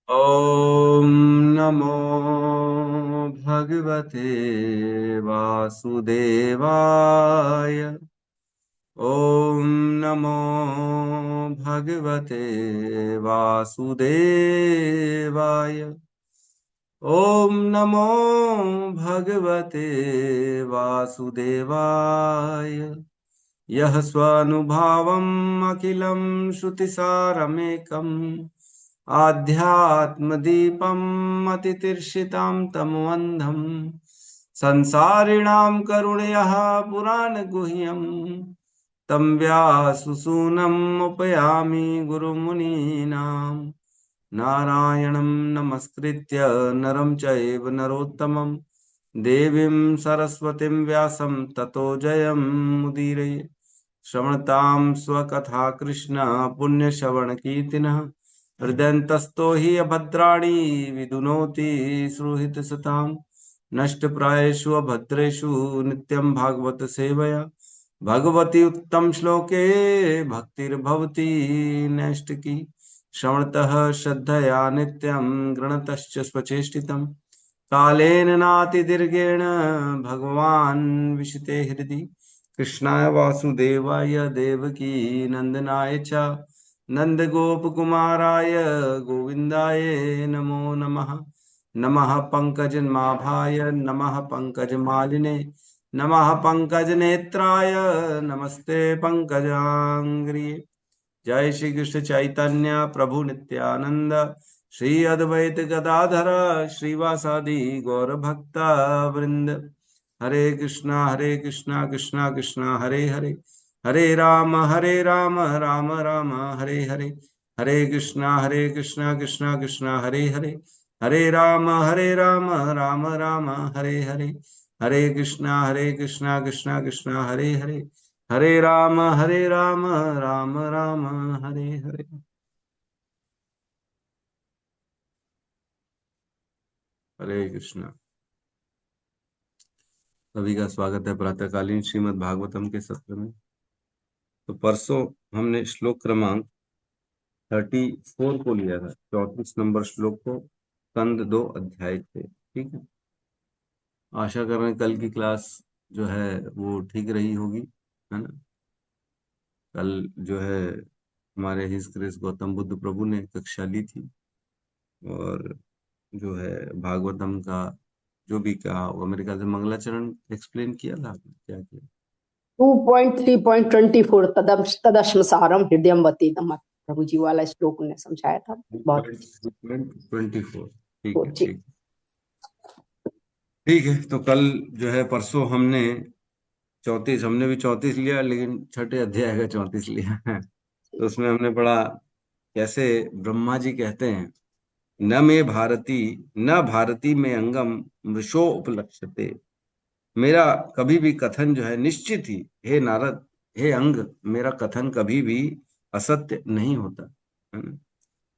ॐ नमो भगवते वासुदेवाय। ॐ नमो भगवते वासुदेवाय। ॐ नमो भगवते वासुदेवाय। यः स्वानुभावम् अखिलं श्रुतिसारमेकम् आध्यात्मदीपम् अतितीर्षितां तमोऽन्धम् संसारिणां करुणयः पुराणगुह्यम् तं व्याससूनम् उपयामि गुरुमुनीनाम्। नारायणं नमस्कृत्य नरं चैव नरोत्तमं देवीं सरस्वतीं व्यासं ततो जयमुदीरये। श्रवणतां स्वकथा कृष्ण पुण्यश्रवणकीर्तिनः हृदयन्तस्तो हि अभद्राणि विदुनोति सुहृतसताम्। नष्टप्रायेषु अभद्रेषु नित्यं भागवत सेवया भगवती उत्तम श्लोके भक्तिर्भवति नैष्टिकी। श्रवणतः श्रद्धया नित्यं गृणतश्च स्वचेष्टितम् कालेन नातिदीर्घेण भगवान् विशते हृदि। कृष्णाय वासुदेवाय देवकी नंदनाय च नंदगोपकुमाराय गोविन्दाय नमो नमः। नमः पंकजनाभाय नमः पंकजमालिने नमः पंकजनेत्राय नमस्ते पंकजांग्रिये। जय श्री कृष्ण चैतन्य प्रभु नित्यानंद श्री अद्वैत गदाधर श्रीवासादि गौर भक्ता वृंद। हरे कृष्णा कृष्णा कृष्णा हरे हरे हरे राम राम राम हरे हरे। हरे कृष्णा कृष्णा कृष्णा हरे हरे हरे राम राम राम हरे हरे। हरे कृष्णा कृष्णा कृष्णा हरे हरे हरे राम राम राम हरे हरे। हरे कृष्णा। सभी का स्वागत है प्रातःकालीन श्रीमद् भागवतम के सत्र में। तो परसों हमने श्लोक क्रमांक 34 को लिया था, 34 नंबर श्लोक को, स्कंद 2 अध्याय थे। ठीक है, आशा कर रहे हैं कल की क्लास जो है वो ठीक रही होगी, है ना। कल जो है हमारे हिज ग्रेस गौतम बुद्ध प्रभु ने कक्षा ली थी और जो है भागवतम का जो भी कहा वो मेरे ख्याल से मंगलाचरण एक्सप्लेन किया था आपने, क्या किया? 2.3.24 तदश्मसारम हृदयवती नमः। प्रभु जी वाला श्लोक ने समझाया था। बहुत 24। ठीक है, ठीक। ठीक है। तो कल जो है परसों हमने 34, हमने भी 34 लिया, लेकिन छठे अध्याय का 34 लिया है। तो उसमें हमने पढ़ा कैसे ब्रह्मा जी कहते हैं, न मे भारती न भारती में अंगम मृषो उपलक्ष्यते। मेरा कभी भी कथन जो है निश्चित ही, हे नारद, हे अंग, मेरा कथन कभी भी असत्य नहीं होता, है ना।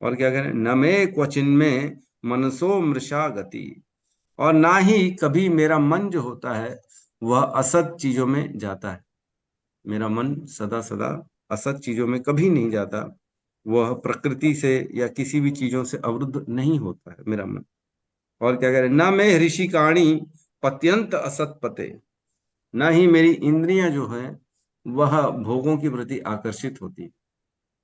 और क्या करें, न मे क्वचिन में मनसो मृषा गति, और ना ही कभी मेरा मन जो होता है वह असत चीजों में जाता है। मेरा मन सदा सदा असत चीजों में कभी नहीं जाता, वह प्रकृति से या किसी भी चीजों से अवरुद्ध नहीं होता है मेरा मन। और क्या करें, न मैं ऋषिकाणी पत्यंत असत पते, न ही मेरी इंद्रियां जो है वह भोगों के प्रति आकर्षित होती है।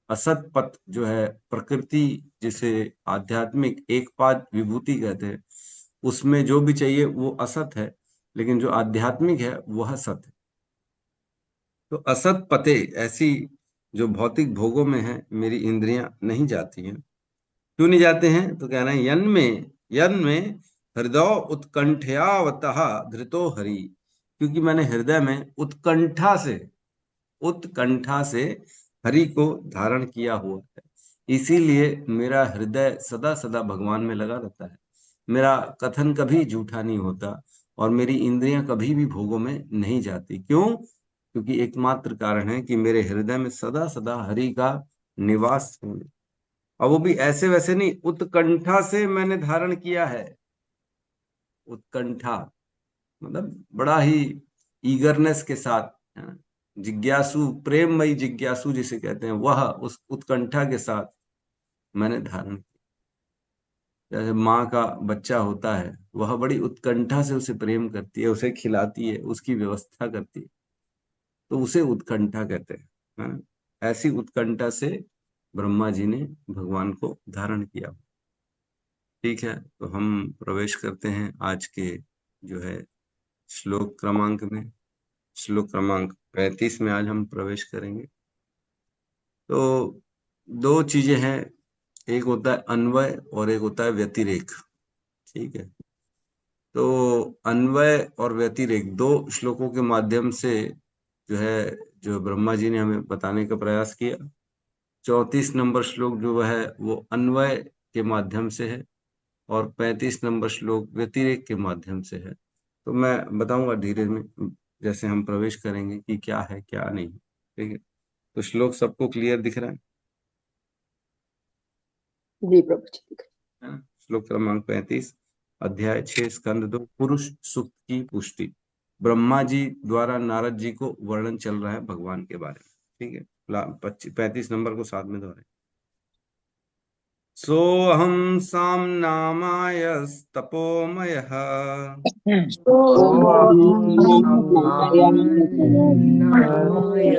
असत पथ जो है प्रकृति, जिसे आध्यात्मिक एक पाद विभूति कहते हैं, उसमें जो भी चाहिए वो असत है, लेकिन जो आध्यात्मिक है वह सत है। तो असत पते, ऐसी जो भौतिक भोगों में है मेरी इंद्रियां नहीं जाती हैं। क्यों नहीं जाते हैं, तो कह रहे हैं यन में हृदय उत्कंठयावतः धृतो हरि, क्योंकि मैंने हृदय में उत्कंठा से हरि को धारण किया हुआ है। इसीलिए मेरा हृदय सदा सदा भगवान में लगा रहता है। मेरा कथन कभी झूठा नहीं होता और मेरी इंद्रियां कभी भी भोगों में नहीं जाती। क्यों? क्योंकि एकमात्र कारण है कि मेरे हृदय में सदा सदा हरि का निवास है। और वो भी ऐसे वैसे नहीं, उत्कंठा से मैंने धारण किया है। उत्कंठा मतलब बड़ा ही ईगरनेस के साथ, है ना? जिज्ञासु, प्रेममयी जिज्ञासु जिसे कहते हैं, वह उस उत्कंठा के साथ मैंने धारण किया। जैसे माँ का बच्चा होता है, वह बड़ी उत्कंठा से उसे प्रेम करती है, उसे खिलाती है, उसकी व्यवस्था करती है, तो उसे उत्कंठा कहते हैं, है ना। ऐसी उत्कंठा से ब्रह्मा जी ने भगवान को धारण किया। ठीक है, तो हम प्रवेश करते हैं आज के जो है श्लोक क्रमांक में। श्लोक क्रमांक 35 में आज हम प्रवेश करेंगे। तो दो चीजें हैं, एक होता है अन्वय और एक होता है व्यतिरेक। ठीक है, तो अन्वय और व्यतिरेक दो श्लोकों के माध्यम से जो है, जो ब्रह्मा जी ने हमें बताने का प्रयास किया। 34 नंबर श्लोक जो है वो अन्वय के माध्यम से है, और 35 नंबर श्लोक व्यतिरेक के माध्यम से है। तो मैं बताऊंगा धीरे में, जैसे हम प्रवेश करेंगे कि क्या है क्या नहीं। ठीक है, तो श्लोक सबको क्लियर दिख रहा जी प्रभु जी। है ना। श्लोक क्रमांक 35, अध्याय 6, स्कंद 2, पुरुष सुक्त की पुष्टि। ब्रह्मा जी द्वारा नारद जी को वर्णन चल रहा है भगवान के बारे में। ठीक है, 35 नंबर को साथ में दोहराए। सोऽहं साम्नामायस्तपोमयः नामाय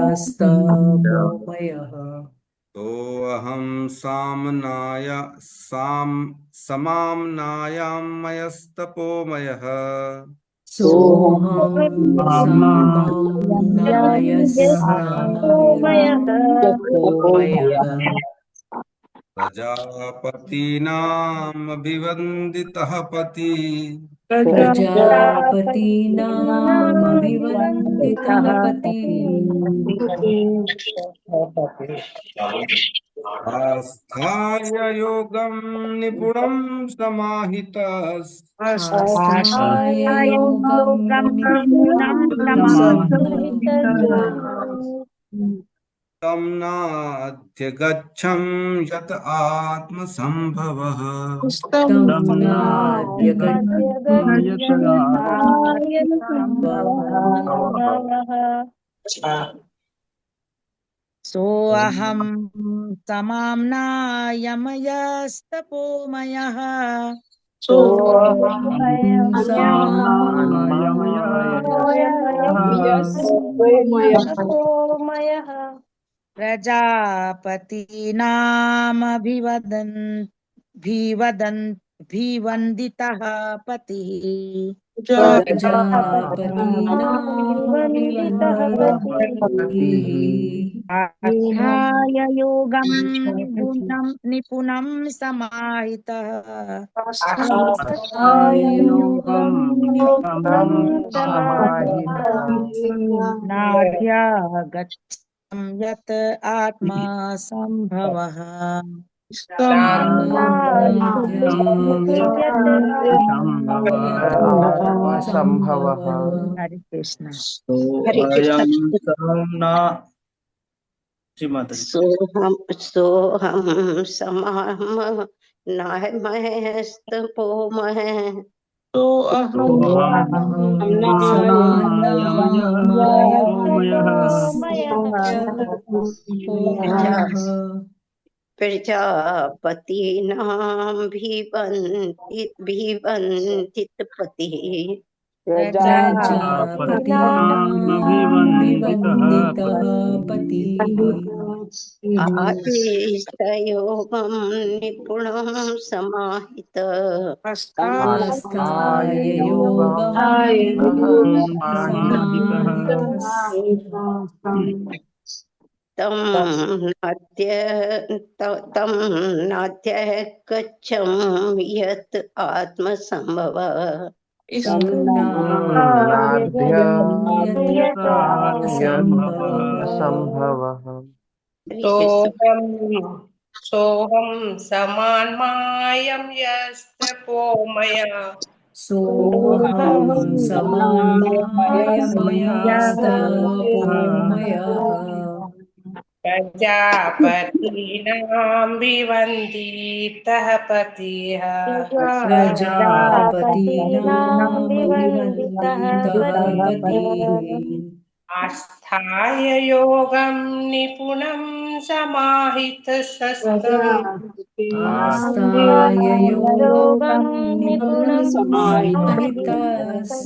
मयस्तपोमयः सोऽहं साम्नाय साम समाम्नायामयस्तपोमयः सोऽहं साम्नाय स्नामयस्तपोमयः प्रजापतीनामभिवन्दितः पति प्रजापतीनामभिवन्दितः पतिः आस्थाय योगं निपुणं समाहितः आस्थाय योगं निपुणं समाहितः तं नाध्यगच्छं यत आत्मसम्भवः तं नाद्यगच्छत्यसम्भवः सोऽहं समाम्नायमयस्तपोमयः सोऽहं समामयस्तपोमयः भिवन्दितः पतिः प्रजापतीनामभिवन्दितः पतिः आस्थाय योगं निपुणं समाहितः आस्थाय योगं निपुणं समाहितः नाद्यागच्छं यत् आत्मा सम्भवः संभवः। हरे कृष्ण। हरे कृष्ण। सोहम समाम नाहमस्तपोमः प्रजापतीनां भिवन्दित पतिः प्रजापतीनामभिवन्दितः पतिः आदिष्टयोगं निपुणं समाहितः आस्थाय योगं समाहितः तं नाद्य गच्छं यत् आत्मसम्भवः तं संभवः। सोऽहं समान्मायं यस्तपोमय सोऽहं समान्मायमयस्तपोमयः प्रजापतीनां विवन्दितः पतिः प्रजापतीनामभिवन्दितः पतिः आस्थाय योगं निपुणं समाहितस्तम् आस्थाय योगं निपुणं समाहितस्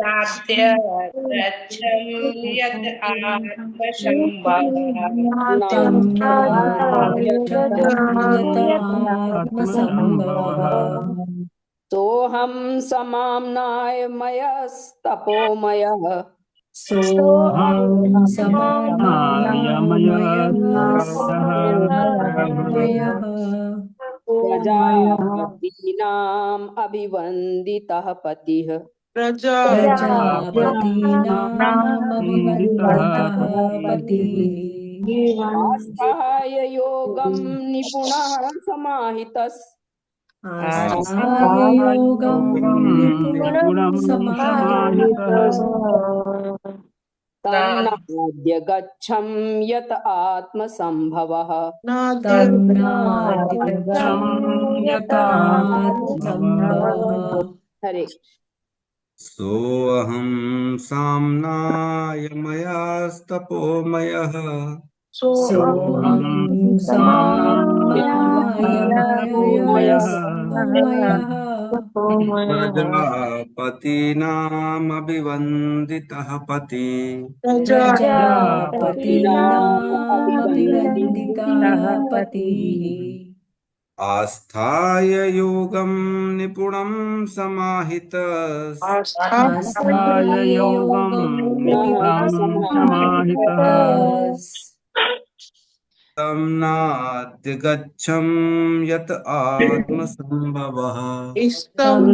नाद्यगच्छं यत् आत्मसम्भवः तं नाद्यगतं यतात्मसम्भवः सोऽहं समाम्नायमयस्तपोमयः सोऽहं समानायमयस्तपोमयः प्रजापतीनाम् अभिवन्दितः पतिः प्रजापतीनामभिवन्दितः पतिः आस्थाय योगं निपुणः समाहितस् आस्थाय योगं निपुणं समाहितः तं नाद्य गच्छं यत आत्मसम्भवः तं नाद्यगच्छं यतात्मसम्भवः हरे सोऽहं साम्नायमयास्तपोमयः सोऽहं समानायमयस्तपोमयः प्रजापतीनामभिवन्दितः पति प्रजापतीनामभिवन्दितः पतिः आस्थाय योगं निपुणं समाहितः आस्थाय योगं निपुणं समाहितः तं नाद्यगच्छं यत आत्मसम्भवः तं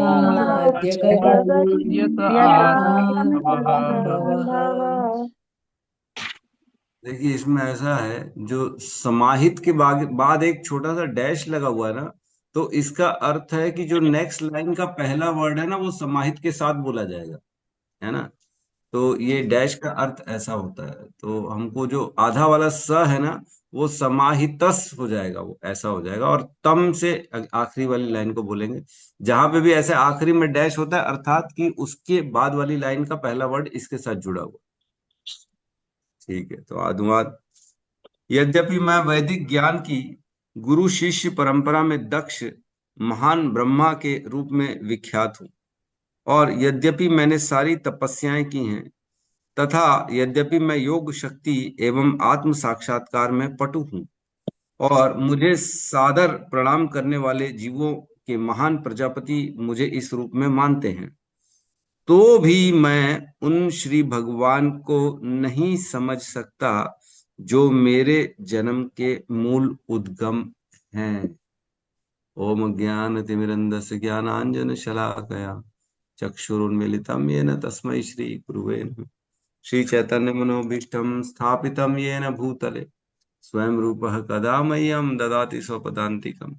नाद्यगच्छं यतात्मसम्भवः देखिए, इसमें ऐसा है, जो समाहित के बाद एक छोटा सा डैश लगा हुआ है ना, तो इसका अर्थ है कि जो नेक्स्ट लाइन का पहला वर्ड है ना, वो समाहित के साथ बोला जाएगा, है ना। तो ये डैश का अर्थ ऐसा होता है। तो हमको जो आधा वाला स है ना, वो समाहितस हो जाएगा, वो ऐसा हो जाएगा, और तम से आखिरी वाली लाइन को बोलेंगे। जहां पे भी ऐसे आखिरी में डैश होता है, अर्थात कि उसके बाद वाली लाइन का पहला वर्ड इसके साथ जुड़ा हुआ। ठीक है, तो अनुवाद। यद्यपि मैं वैदिक ज्ञान की गुरु शिष्य परंपरा में दक्ष महान ब्रह्मा के रूप में विख्यात हूँ, और यद्यपि मैंने सारी तपस्याएं की हैं, तथा यद्यपि मैं योग शक्ति एवं आत्म साक्षात्कार में पटु हूँ, और मुझे सादर प्रणाम करने वाले जीवों के महान प्रजापति मुझे इस रूप में मानते हैं, तो भी मैं उन श्री भगवान को नहीं समझ सकता जो मेरे जन्म के मूल उद्गम हैं। ओम ज्ञानतिमिरन्धस्य ज्ञानांजन शलाकया चक्षुरुन्मीलितं येन तस्मै श्री गुरुवे नमः। श्री चैतन्य मनोभीष्टं स्थापितं येन भूतले स्वयं रूपः कदा मह्यं ददाति स्वपदान्तिकम्।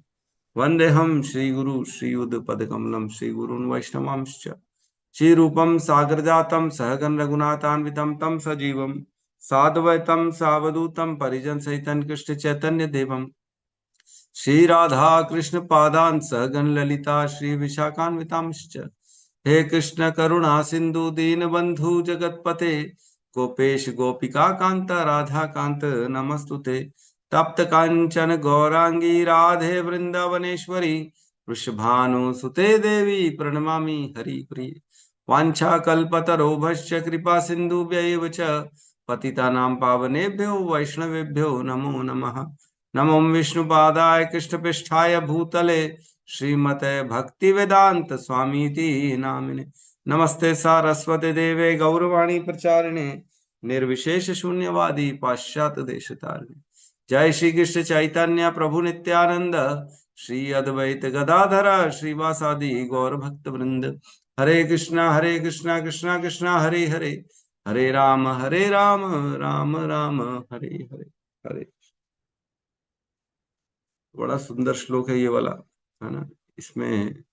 वन्देऽहं श्रीगुरु श्रीयुतपदकमलं श्रीगुरून् वैष्णवांश्च श्रीरूपं सागरजातं सहगण रघुनाथान्वितं तं सजीवं साद्वैतं सावधूतं परिजन सहितं कृष्ण चैतन्य देवं श्री राधा कृष्ण पादान् सहगण ललिता श्री विशाखान्वितांश्च। हे कृष्ण करुणा सिंधु दीनबंधु जगतपते गोपेश गोपिका कांत राधा कांत नमस्तुते। तप्त कांचन गौरांगी राधे वृंदावनेश्वरी वृषभानुसुते देवी प्रणमामि हरिप्रिये। वाञ्छाकल्पतरोभश्च कृपा सिन्धुभ्यैव च पतितानां पावनेभ्यो वैष्णवेभ्यो नमो नमः। नमो विष्णुपादाय कृष्णपृष्ठाय भूतले श्रीमते भक्तिवेदांत स्वामीति नामिने। नमस्ते सारस्वते देवे गौरवाणी प्रचारिणे निर्विशेष शून्यवादी पाश्चात्य देशतारिणे। जय श्री कृष्ण चैतन्य प्रभु नित्यानंद श्री अद्वैत गदाधर श्रीवासादि गौर भक्त वृंद। हरे कृष्णा कृष्णा कृष्णा हरे हरे, हरे राम राम राम हरे हरे। हरे, बड़ा सुंदर श्लोक है ये वाला, है ना। इसमें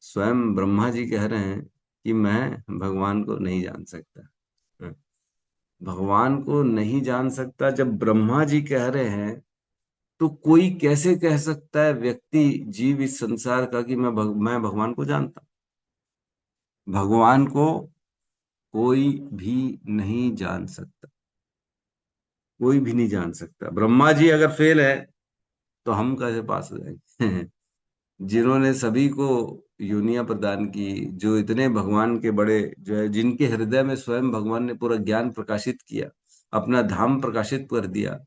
स्वयं ब्रह्मा जी कह रहे हैं कि मैं भगवान को नहीं जान सकता। भगवान को नहीं जान सकता जब ब्रह्मा जी कह रहे हैं, तो कोई कैसे कह सकता है व्यक्ति जीव इस संसार का कि मैं भगवान को जानता। भगवान को कोई भी नहीं जान सकता, कोई भी नहीं जान सकता। ब्रह्मा जी अगर फेल है तो हम कैसे पास हो जाएंगे? जिन्होंने सभी को योनियां प्रदान की, जो इतने भगवान के बड़े जो है, जिनके हृदय में स्वयं भगवान ने पूरा ज्ञान प्रकाशित किया, अपना धाम प्रकाशित कर दिया,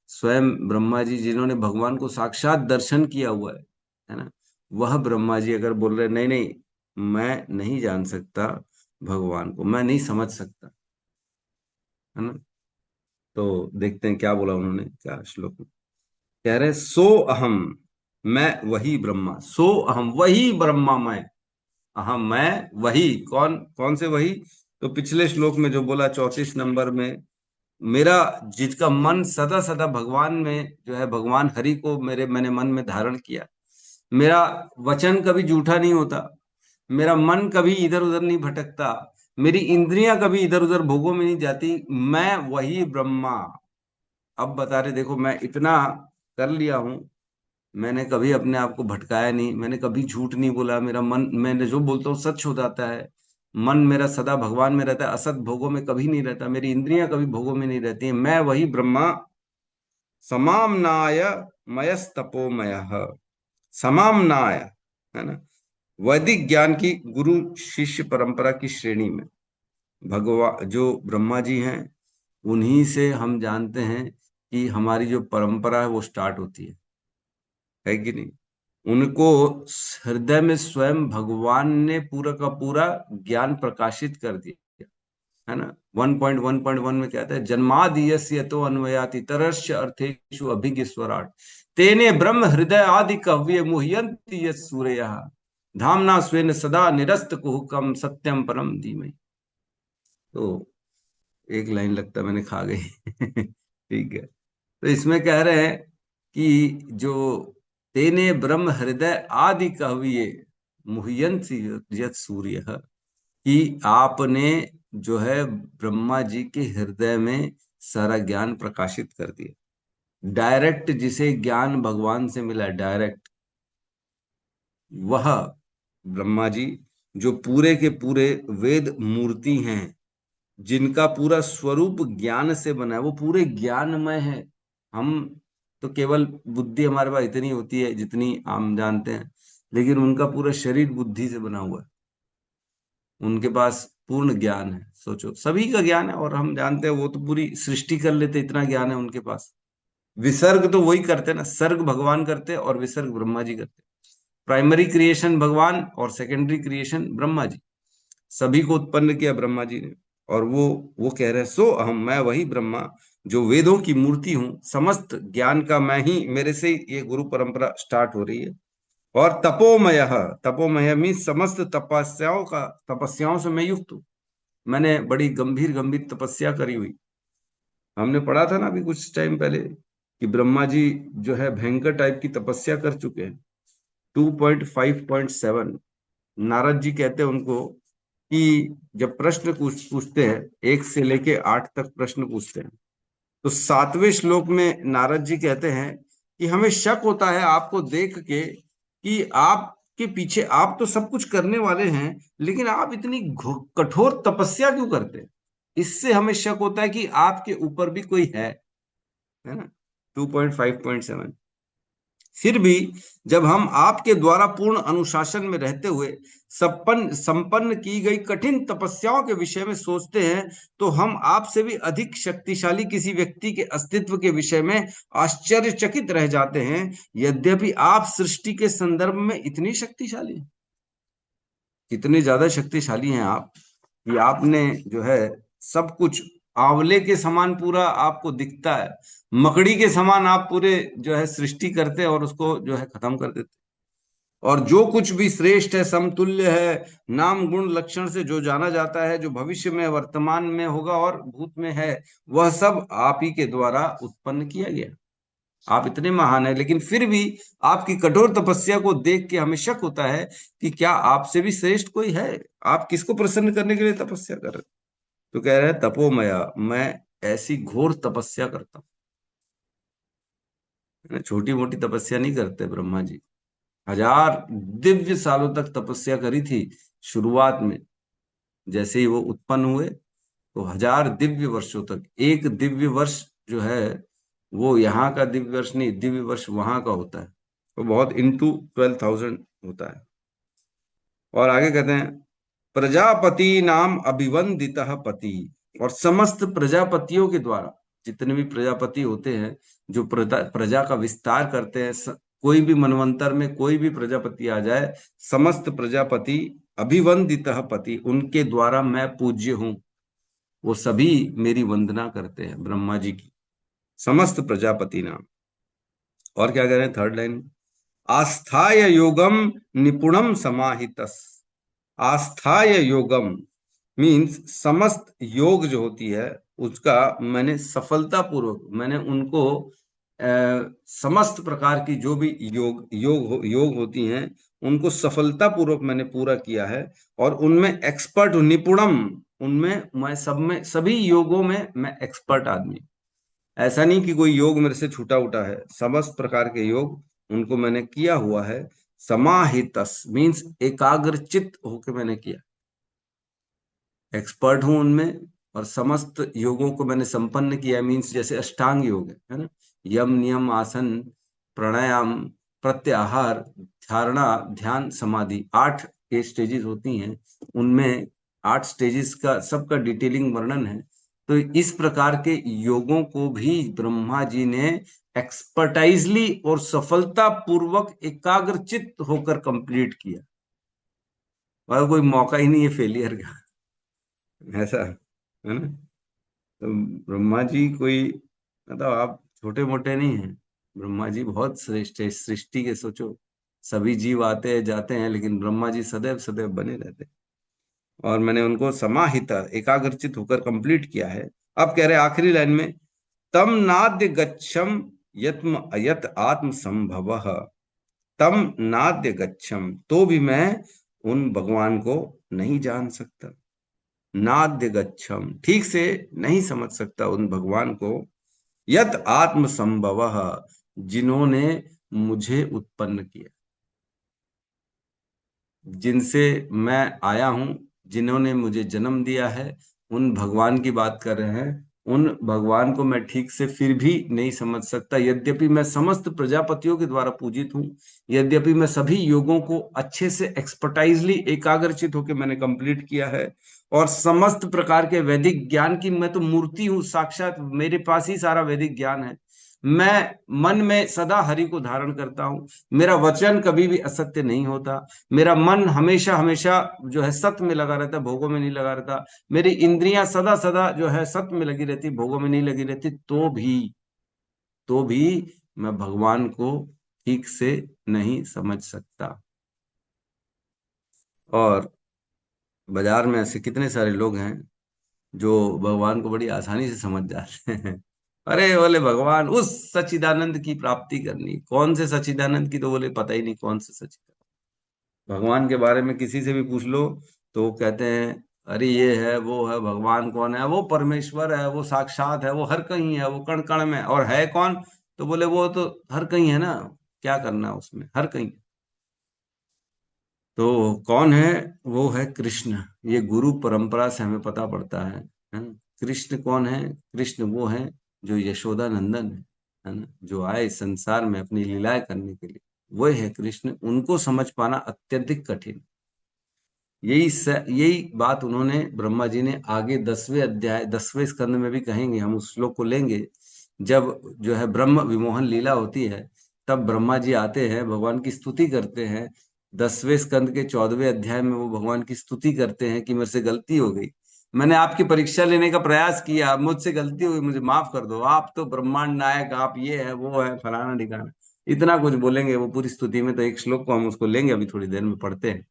स्वयं ब्रह्मा जी जिन्होंने भगवान को साक्षात दर्शन किया हुआ है ना, वह ब्रह्मा जी अगर बोल रहे नहीं नहीं, मैं नहीं जान सकता भगवान को, मैं नहीं समझ सकता, है ना। तो देखते हैं क्या बोला उन्होंने, क्या श्लोक में कह रहे हैं, सो अहम, मैं वही ब्रह्मा, सो अहम वही ब्रह्मा मैं, अहम मैं वही, कौन कौन से वही, तो पिछले श्लोक में जो बोला 34 नंबर में, मेरा जिसका मन सदा सदा भगवान में जो है, भगवान हरि को मैंने मन में धारण किया, मेरा वचन कभी झूठा नहीं होता, मेरा मन कभी इधर उधर नहीं भटकता, मेरी इंद्रियां कभी इधर उधर भोगों में नहीं जाती, मैं वही ब्रह्मा। अब बता रहे देखो, मैं इतना कर लिया हूं, मैंने कभी अपने आप को भटकाया नहीं, मैंने कभी झूठ नहीं बोला, मेरा मन, मैंने जो बोलता हूँ सच हो जाता है, मन मेरा सदा भगवान में रहता है, असत भोगों में कभी नहीं रहता, मेरी इंद्रियां कभी भोगों में नहीं रहती हैं, मैं वही ब्रह्मा। समामनाय मयस्तपोमय, समामनाय, है ना, वैदिक ज्ञान की गुरु शिष्य परंपरा की श्रेणी में भगवान जो ब्रह्मा जी हैं, उन्हीं से हम जानते हैं कि हमारी जो परंपरा है वो स्टार्ट होती है कि नहीं। उनको हृदय में स्वयं भगवान ने पूरा का पूरा ज्ञान प्रकाशित कर दिया, है ना। 1.1.1 में कहता है, जन्मादियस्य तो अन्वयाति तरस्य अर्थेषु अभिज्ञ स्वराट, तेने ब्रह्म हृदय आदि कव्य मुह्यन्ति यत् सूरयः, धामना स्वेन सदा निरस्त कुहुकम सत्यम परम धीमहि। तो एक लाइन लगता मैंने खा गई। ठीक है, तो इसमें कह रहे हैं कि जो तेने ब्रह्म हृदय आदि कहविये मुह्यंत यत् सूर्य, कि आपने जो है ब्रह्मा जी के हृदय में सारा ज्ञान प्रकाशित कर दिया, डायरेक्ट जिसे ज्ञान भगवान से मिला डायरेक्ट, वह ब्रह्मा जी जो पूरे के पूरे वेद मूर्ति हैं, जिनका पूरा स्वरूप ज्ञान से बना है, वो पूरे ज्ञानमय है। हम तो केवल बुद्धि हमारे पास इतनी होती है जितनी हम जानते हैं, लेकिन उनका पूरा शरीर बुद्धि से बना हुआ है, उनके पास पूर्ण ज्ञान है। सोचो, सभी का ज्ञान है, और हम जानते हैं वो तो पूरी सृष्टि कर लेते, इतना ज्ञान है उनके पास। विसर्ग तो वही करते ना, सर्ग भगवान करते और विसर्ग ब्रह्मा जी करते। प्राइमरी क्रिएशन भगवान और सेकेंडरी क्रिएशन ब्रह्मा जी, सभी को उत्पन्न किया ब्रह्मा जी ने। और वो कह रहे हैं, सो अहम, मैं वही ब्रह्मा जो वेदों की मूर्ति हूं, समस्त ज्ञान का मैं ही, मेरे से ही ये गुरु परंपरा स्टार्ट हो रही है। और तपोमय, तपोमय मीन्स समस्त तपस्याओं से मैं युक्त हूँ, मैंने बड़ी गंभीर गंभीर तपस्या करी हुई। हमने पढ़ा था ना अभी कुछ टाइम पहले कि ब्रह्मा जी जो है भयंकर टाइप की तपस्या कर चुके हैं। 2.5.7 नारद जी कहते हैं उनको कि जब प्रश्न पूछते हैं, 1 से लेके 8 तक प्रश्न पूछते हैं, तो 7वें श्लोक में नारद जी कहते हैं कि हमें शक होता है आपको देख के कि आपके पीछे, आप तो सब कुछ करने वाले हैं, लेकिन आप इतनी कठोर तपस्या क्यों करते हैं? इससे हमें शक होता है कि आपके ऊपर भी कोई है ना। 2.5.7, फिर भी जब हम आपके द्वारा पूर्ण अनुशासन में रहते हुए संपन्न की गई कठिन तपस्याओं के विषय में सोचते हैं, तो हम आपसे भी अधिक शक्तिशाली किसी व्यक्ति के अस्तित्व के विषय में आश्चर्यचकित रह जाते हैं, यद्यपि आप सृष्टि के संदर्भ में इतनी शक्तिशाली, कितने ज्यादा शक्तिशाली हैं आप कि आपने जो है सब कुछ, आंवले के समान पूरा आपको दिखता है, मकड़ी के समान आप पूरे जो है सृष्टि करते और उसको जो है खत्म कर देते। और जो कुछ भी श्रेष्ठ है, समतुल्य है, नाम गुण लक्षण से जो जाना जाता है, जो भविष्य में वर्तमान में होगा और भूत में है, वह सब आप ही के द्वारा उत्पन्न किया गया। आप इतने महान है, लेकिन फिर भी आपकी कठोर तपस्या को देख के हमें शक होता है कि क्या आपसे भी श्रेष्ठ कोई है? आप किसको प्रसन्न करने के लिए तपस्या कर रहे? तो कह रहे हैं तपोमया, मैं ऐसी घोर तपस्या करता हूँ। छोटी मोटी तपस्या नहीं करते ब्रह्मा जी, 1000 दिव्य सालों तक तपस्या करी थी शुरुआत में, जैसे ही वो उत्पन्न हुए तो 1000 दिव्य वर्षों तक, एक दिव्य वर्ष जो है वो यहाँ का दिव्य वर्ष नहीं, दिव्य वर्ष वहां का होता है, वो बहुत इंटू 12,000 होता है। और आगे कहते हैं प्रजापति नाम अभिवंदित पति, और समस्त प्रजापतियों के द्वारा, जितने भी प्रजापति होते हैं जो प्रजा का विस्तार करते हैं, कोई भी मनवंतर में कोई भी प्रजापति आ जाए, समस्त प्रजापति अभिवंदित पति, उनके द्वारा मैं पूज्य हूं, वो सभी मेरी वंदना करते हैं ब्रह्मा जी की, समस्त प्रजापति नाम। और क्या कह रहे हैं थर्ड लाइन, आस्थाय योगम निपुणम समाहितस। आस्थाय योगम मीन्स समस्त योग जो होती है उसका मैंने सफलतापूर्वक, मैंने उनको समस्त प्रकार की जो भी योग होती हैं उनको सफलतापूर्वक मैंने पूरा किया है, और उनमें एक्सपर्ट हूं, निपुणम, उनमें मैं सब में सभी योगों में मैं एक्सपर्ट आदमी। ऐसा नहीं कि कोई योग मेरे से छूटा उठा है, समस्त प्रकार के योग उनको मैंने किया हुआ है। समाहितस मीन्स एकाग्रचित होकर मैंने किया, एक्सपर्ट हूं उनमें, और समस्त योगों को मैंने संपन्न किया, मीन्स जैसे अष्टांग योग है ना, यम नियम आसन प्राणायाम प्रत्याहार धारणा ध्यान समाधि, 8 के स्टेजेस होती हैं, उनमें 8 स्टेजेस का सबका डिटेलिंग वर्णन है। तो इस प्रकार के योगों को भी ब्रह्मा जी ने एक्सपर्टाइजली और सफलता पूर्वक एकाग्रचित होकर कंप्लीट किया, और कोई मौका ही नहीं है फेलियर का, ऐसा है ना। तो ब्रह्मा जी कोई मतलब आप छोटे मोटे नहीं हैं, ब्रह्मा जी बहुत श्रेष्ठ है सृष्टि के। सोचो सभी जीव आते हैं जाते हैं, लेकिन ब्रह्मा जी सदैव सदैव बने रहते हैं, और मैंने उनको समाहित एकाग्रचित होकर कंप्लीट किया है। अब कह रहे आखिरी लाइन में, तम नाद्य गच्छम यत आत्म संभव, तम नाद्य गच्छम, तो भी मैं उन भगवान को नहीं जान सकता, नाद्य गच्छम ठीक से नहीं समझ सकता उन भगवान को, यत आत्म संभव, जिन्होंने मुझे उत्पन्न किया, जिनसे मैं आया हूं, जिन्होंने मुझे जन्म दिया है, उन भगवान की बात कर रहे हैं। उन भगवान को मैं ठीक से फिर भी नहीं समझ सकता, यद्यपि मैं समस्त प्रजापतियों के द्वारा पूजित हूं, यद्यपि मैं सभी योगों को अच्छे से एक्सपर्टाइजली एकाग्रचित होकर मैंने कंप्लीट किया है, और समस्त प्रकार के वैदिक ज्ञान की मैं तो मूर्ति हूं साक्षात, मेरे पास ही सारा वैदिक ज्ञान है, मैं मन में सदा हरि को धारण करता हूं, मेरा वचन कभी भी असत्य नहीं होता, मेरा मन हमेशा हमेशा जो है सत्य में लगा रहता है, भोगों में नहीं लगा रहता, मेरी इंद्रियां सदा सदा जो है सत्य में लगी रहती, भोगों में नहीं लगी रहती, तो भी मैं भगवान को ठीक से नहीं समझ सकता। और बाजार में ऐसे कितने सारे लोग हैं जो भगवान को बड़ी आसानी से समझ जाते हैं। अरे बोले भगवान उस सच्चिदानंद की प्राप्ति करनी, कौन से सच्चिदानंद की, तो बोले पता ही नहीं कौन से सच्चिदानंद। भगवान के बारे में किसी से भी पूछ लो तो वो कहते हैं अरे ये है वो है, भगवान कौन है, वो परमेश्वर है, वो साक्षात है, वो हर कहीं है, वो कण कण में, और है कौन, तो बोले वो तो हर कहीं है ना, क्या करना उसमें, हर कहीं। तो कौन है, वो है कृष्ण, ये गुरु परंपरा से हमें पता पड़ता है ना। कृष्ण कौन है, कृष्ण वो है जो यशोदा नंदन है ना, जो आए संसार में अपनी लीलाएं करने के लिए, वो है कृष्ण। उनको समझ पाना अत्यधिक कठिन, यही बात उन्होंने ब्रह्मा जी ने आगे 10वें अध्याय 10वें स्कंद में भी कहेंगे, हम उस श्लोक को लेंगे। जब जो है ब्रह्म विमोहन लीला होती है, तब ब्रह्मा जी आते हैं, भगवान की स्तुति करते हैं। 10वें स्कंद के 14वें अध्याय में वो भगवान की स्तुति करते हैं कि मेरे से गलती हो गई, मैंने आपकी परीक्षा लेने का प्रयास किया, मुझसे गलती हुई, मुझे माफ कर दो, आप तो ब्रह्मांड नायक, आप ये है वो है फलाना ठिकाना, इतना कुछ बोलेंगे वो पूरी स्तुति में। तो एक श्लोक को हम उसको लेंगे, अभी थोड़ी देर में पढ़ते हैं।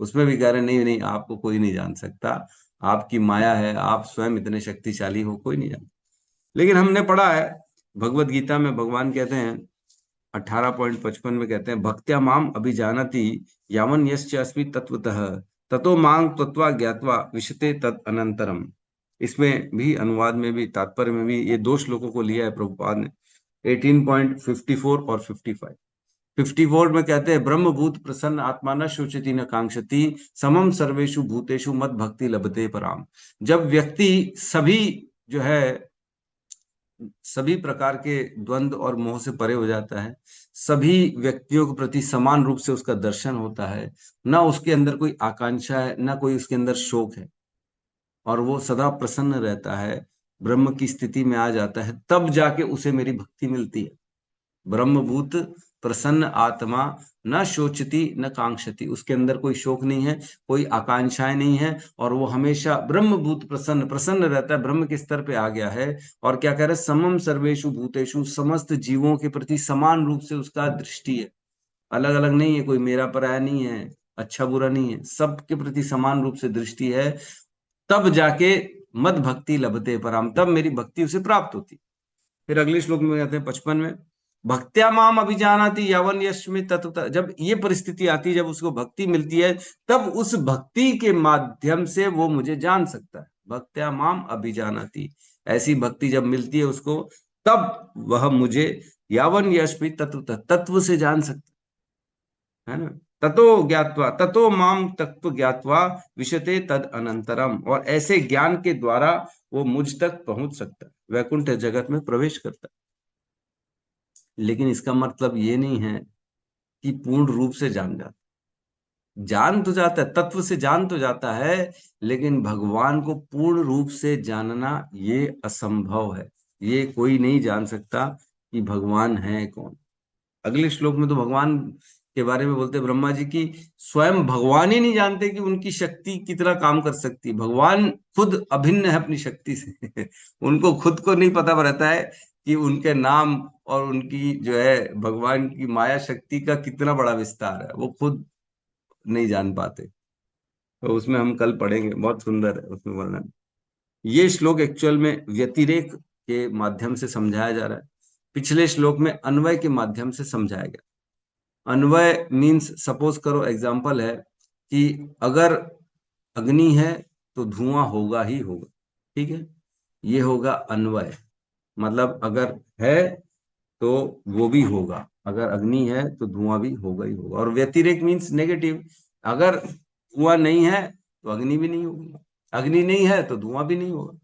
उसमें भी कह रहे नहीं नहीं, आपको कोई नहीं जान सकता, आपकी माया है, आप स्वयं इतने शक्तिशाली हो, कोई नहीं जानता। लेकिन हमने पढ़ा है भगवत गीता में, भगवान कहते हैं 18.55 में कहते हैं, भक्त्या माम अभिजानति यावन यश्च अस्मि तत्वतः ततो मांग तत्वा ज्ञात्वा विशते तद अनंतरम। इसमें भी अनुवाद में भी तात्पर्य में भी ये 2 श्लोकों को लिया है प्रभुपाद ने, 18.54 और 55। 54 में कहते हैं ब्रह्मभूत प्रसन्न आत्मा न शोचति न कांक्षति समम सर्वेषु भूतेषु मद भक्ति लभते पराम। जब व्यक्ति जो है सभी प्रकार के द्वंद्व और मोह से परे हो जाता है, सभी व्यक्तियों के प्रति समान रूप से उसका दर्शन होता है, ना उसके अंदर कोई आकांक्षा है, ना कोई उसके अंदर शोक है, और वो सदा प्रसन्न रहता है, ब्रह्म की स्थिति में आ जाता है, तब जाके उसे मेरी भक्ति मिलती है। ब्रह्मभूत प्रसन्न आत्मा न शोचती न कांक्षती, उसके अंदर कोई शोक नहीं है, कोई आकांक्षाएं नहीं है, और वो हमेशा ब्रह्मभूत प्रसन्न प्रसन्न रहता है, ब्रह्म के स्तर पे आ गया है। और क्या कह रहे हैं, समम सर्वेषु भूतेषु, समस्त जीवों के प्रति समान रूप से उसका दृष्टि है, अलग अलग नहीं है, कोई मेरा पराया नहीं है, अच्छा बुरा नहीं है, सबके प्रति समान रूप से दृष्टि है। तब जाके मद भक्ति लभते पराम, तब मेरी भक्ति उसे प्राप्त होती। फिर अगले श्लोक में कहते हैं 55 में, भक्त्या माम अभिजानाति यवन यश में तत्व। जब ये परिस्थिति आती है, जब उसको भक्ति मिलती है, तब उस भक्ति के माध्यम से वो मुझे जान सकता है। भक्त्या माम अभिजानाति, ऐसी भक्ति जब मिलती है उसको, तब वह मुझे यावन यश में तत्व से जान सकता है ना। ततो ज्ञात्वा ततो माम तत्व ज्ञात्वा विशते तद अनंतरम, और ऐसे ज्ञान के द्वारा वो मुझ तक पहुंच सकता है, वैकुंठ जगत में प्रवेश करता है। लेकिन इसका मतलब ये नहीं है कि पूर्ण रूप से जान तो जाता है, तत्व से जान तो जाता है, लेकिन भगवान को पूर्ण रूप से जानना ये असंभव है। ये कोई नहीं जान सकता कि भगवान है कौन। अगले श्लोक में तो भगवान के बारे में बोलते ब्रह्मा जी की स्वयं भगवान ही नहीं जानते कि उनकी शक्ति कितना काम कर सकती है। भगवान खुद अभिन्न है अपनी शक्ति से उनको खुद को नहीं पता रहता है कि उनके नाम और उनकी जो है भगवान की माया शक्ति का कितना बड़ा विस्तार है, वो खुद नहीं जान पाते। तो उसमें हम कल पढ़ेंगे, बहुत सुंदर है उसमें वर्णन। ये श्लोक एक्चुअल में व्यतिरेक के माध्यम से समझाया जा रहा है, पिछले श्लोक में अन्वय के माध्यम से समझाया गया। अन्वय मीन्स, सपोज करो एग्जाम्पल है कि अगर अग्नि है तो धुआं होगा ही होगा, ठीक है, ये होगा अन्वय। मतलब अगर है तो वो भी होगा, अगर अग्नि है तो धुआं भी होगा ही होगा। और व्यतिरेक मीन्स नेगेटिव, अगर धुआं नहीं है तो अग्नि भी नहीं होगी, अग्नि नहीं है तो धुआं भी नहीं होगा,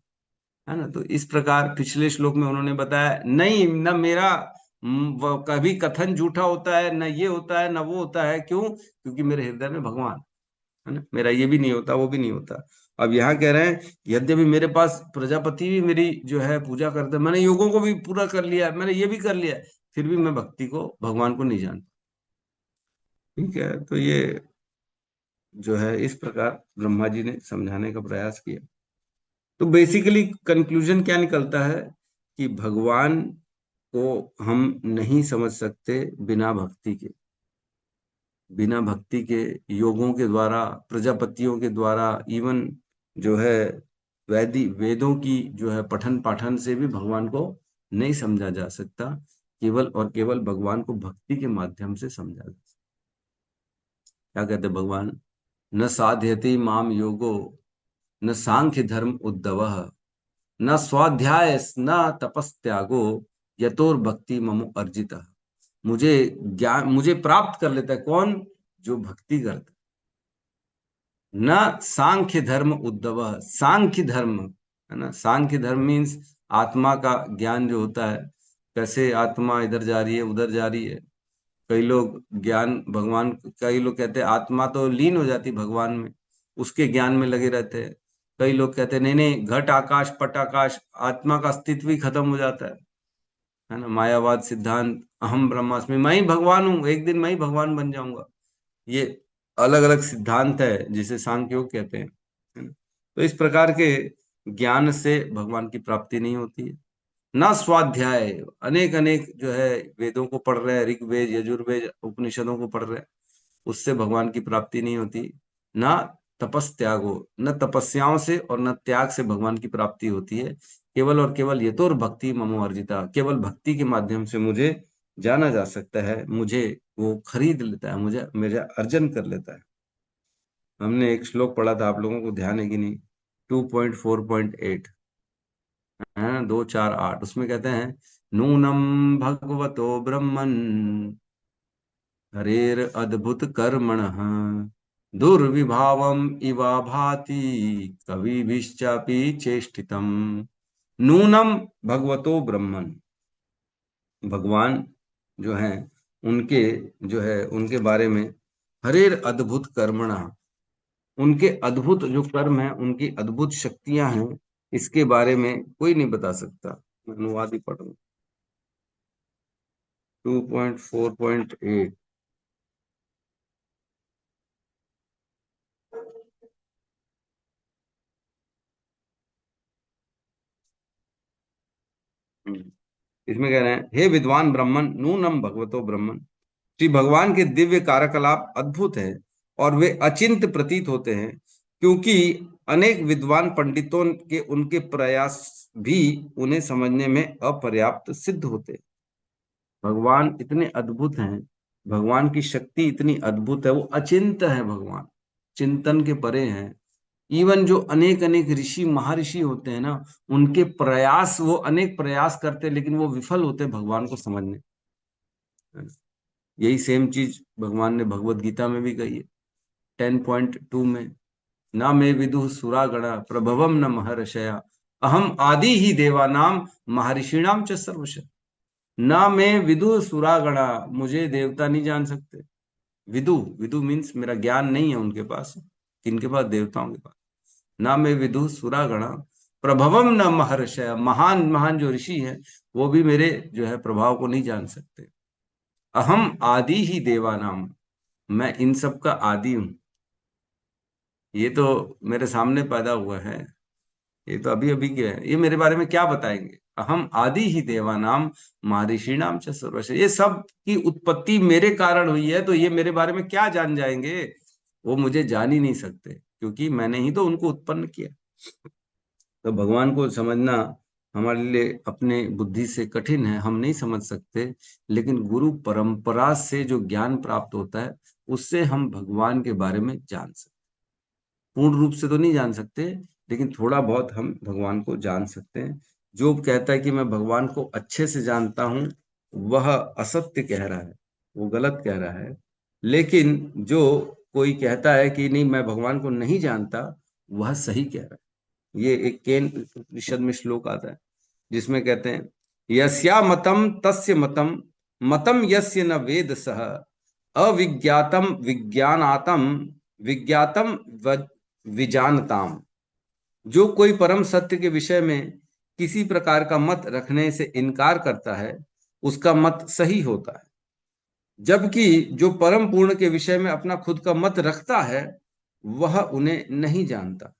है ना। तो इस प्रकार पिछले श्लोक में उन्होंने बताया, नहीं न मेरा वो कभी कथन झूठा होता है, न ये होता है, न वो होता है। क्यों? क्योंकि मेरे हृदय में भगवान है ना, मेरा ये भी नहीं होता, वो भी नहीं होता। अब यहाँ कह रहे हैं, यद्यपि मेरे पास प्रजापति भी मेरी जो है पूजा करते, मैंने योगों को भी पूरा कर लिया, मैंने ये भी कर लिया, फिर भी मैं भक्ति को, भगवान को नहीं जानता। ठीक है, तो ये जो है इस प्रकार ब्रह्मा जी ने समझाने का प्रयास किया। तो बेसिकली कंक्लूजन क्या निकलता है कि भगवान को हम नहीं समझ सकते बिना भक्ति के, बिना भक्ति के, योगों के द्वारा, प्रजापतियों के द्वारा, इवन जो है वेदों की जो है पठन पाठन से भी भगवान को नहीं समझा जा सकता। केवल और केवल भगवान को भक्ति के माध्यम से समझा जा सकता। क्या कहते भगवान, न साध्यते माम योगो न सांख्य धर्म उद्धव न स्वाध्याय न तपस्त्यागो यतोर भक्ति ममो अर्जित। मुझे ज्ञान, मुझे प्राप्त कर लेता है कौन? जो भक्ति करता है। न सांख्य धर्म उद्धव, सांख्य धर्म है ना, सांख्य धर्म मीन्स आत्मा का ज्ञान जो होता है, कैसे आत्मा इधर जा रही है उधर जा रही है। कई लोग ज्ञान भगवान, कई लोग कहते हैं आत्मा तो लीन हो जाती भगवान में, उसके ज्ञान में लगे रहते हैं। कई लोग कहते हैं नहीं नहीं, घट आकाश पट आकाश, आत्मा का अस्तित्व ही खत्म हो जाता है ना। मायावाद सिद्धांत, अहम ब्रह्मास्मि, मैं ही भगवान हूं, एक दिन मैं ही भगवान बन जाऊंगा, ये अलग अलग सिद्धांत है जिसे सांख्य योग कहते हैं, है ना। तो इस प्रकार के ज्ञान से भगवान की प्राप्ति नहीं होती है। ना स्वाध्याय, अनेक अनेक जो है वेदों को पढ़ रहे हैं, ऋग्वेद यजुर्वेद उपनिषदों को पढ़ रहे हैं, उससे भगवान की प्राप्ति नहीं होती। ना तपस्त्यागो, न तपस्याओं से और न त्याग से भगवान की प्राप्ति होती है। केवल और केवल ये तो भक्ति ममो अर्जिता, केवल भक्ति के माध्यम से मुझे जाना जा सकता है, मुझे वो खरीद लेता है, मुझे मेरा अर्जन कर लेता है। हमने एक श्लोक पढ़ा था, आप लोगों को ध्यान है कि नहीं, 2.4.8 है ना, 2, 4, 8, उसमें कहते हैं नूनम भगवतो ब्रह्मन हरेर अद्भुत कर्मणः दुर्विभावम इवा भाति कविभिश्चापि चेष्टितम नूनम भगवतो ब्रह्मन्। भगवान जो है उनके उनके बारे में हरेर अद्भुत कर्मणा, उनके अद्भुत जो कर्म है, उनकी अद्भुत शक्तियां हैं, इसके बारे में कोई नहीं बता सकता। मैं अनुवाद ही पढ़ रहा हूं 2.4.8। इसमें कह रहे हैं, हे विद्वान ब्राह्मण, नूनम भगवतो ब्रह्मन। श्री भगवान के दिव्य कार्यकलाप अद्भुत है और वे अचिंत्य प्रतीत होते हैं, क्योंकि अनेक विद्वान पंडितों के उनके प्रयास भी उन्हें समझने में अपर्याप्त सिद्ध होते हैं। भगवान इतने अद्भुत हैं, भगवान की शक्ति इतनी अद्भुत है, वो अचिंत्य है, भगवान चिंतन के परे हैं। इवन जो अनेक अनेक ऋषि महर्षि होते हैं ना, उनके प्रयास, वो अनेक प्रयास करते हैं लेकिन वो विफल होते हैं भगवान को समझने। यही सेम चीज भगवान ने भगवत गीता में भी कही है 10.2 में, ना मे विदुः सुरागणा प्रभवम न महर्षया अहम आदि ही देवानाम महर्षिणाम च सर्वश। ना मैं विदुः सुरागणा, मुझे देवता नहीं जान सकते। विदु, विदु मीन्स मेरा ज्ञान नहीं है उनके पास, किनके पास? देवताओं के पास। ना मैं विदुः सुरागणा प्रभवम न महर्षया, महान महान जो ऋषि हैं वो भी मेरे जो है प्रभाव को नहीं जान सकते। अहम आदि ही देवानाम, मैं इन सब का आदि हूं। ये तो मेरे सामने पैदा हुआ है, ये तो अभी अभी के है, ये मेरे बारे में क्या बताएंगे? अहम आदि ही देवानाम महर्षिणाम च सर्वश, ये सब की उत्पत्ति मेरे कारण हुई है, तो ये मेरे बारे में क्या जान जाएंगे? वो मुझे जान ही नहीं सकते, क्योंकि मैंने ही तो उनको उत्पन्न किया। तो भगवान को समझना हमारे लिए अपने बुद्धि से कठिन है, हम नहीं समझ सकते, लेकिन गुरु परंपरा से जो ज्ञान प्राप्त होता है उससे हम भगवान के बारे में जान सकते। पूर्ण रूप से तो नहीं जान सकते, लेकिन थोड़ा बहुत हम भगवान को जान सकते हैं। जो कहता है कि मैं भगवान को अच्छे से जानता हूं, वह असत्य कह रहा है, वो गलत कह रहा है। लेकिन जो कोई कहता है कि नहीं मैं भगवान को नहीं जानता, वह सही कह रहा है। ये एक केन उपनिषद में श्लोक आता है जिसमें कहते हैं, यस्या मतम तस्य मतम मतम यस्य न वेद सह अविज्ञातम विज्ञानातम विज्ञातम विजानताम। जो कोई परम सत्य के विषय में किसी प्रकार का मत रखने से इनकार करता है, उसका मत सही होता है, जबकि जो परम पूर्ण के विषय में अपना खुद का मत रखता है वह उन्हें नहीं जानता।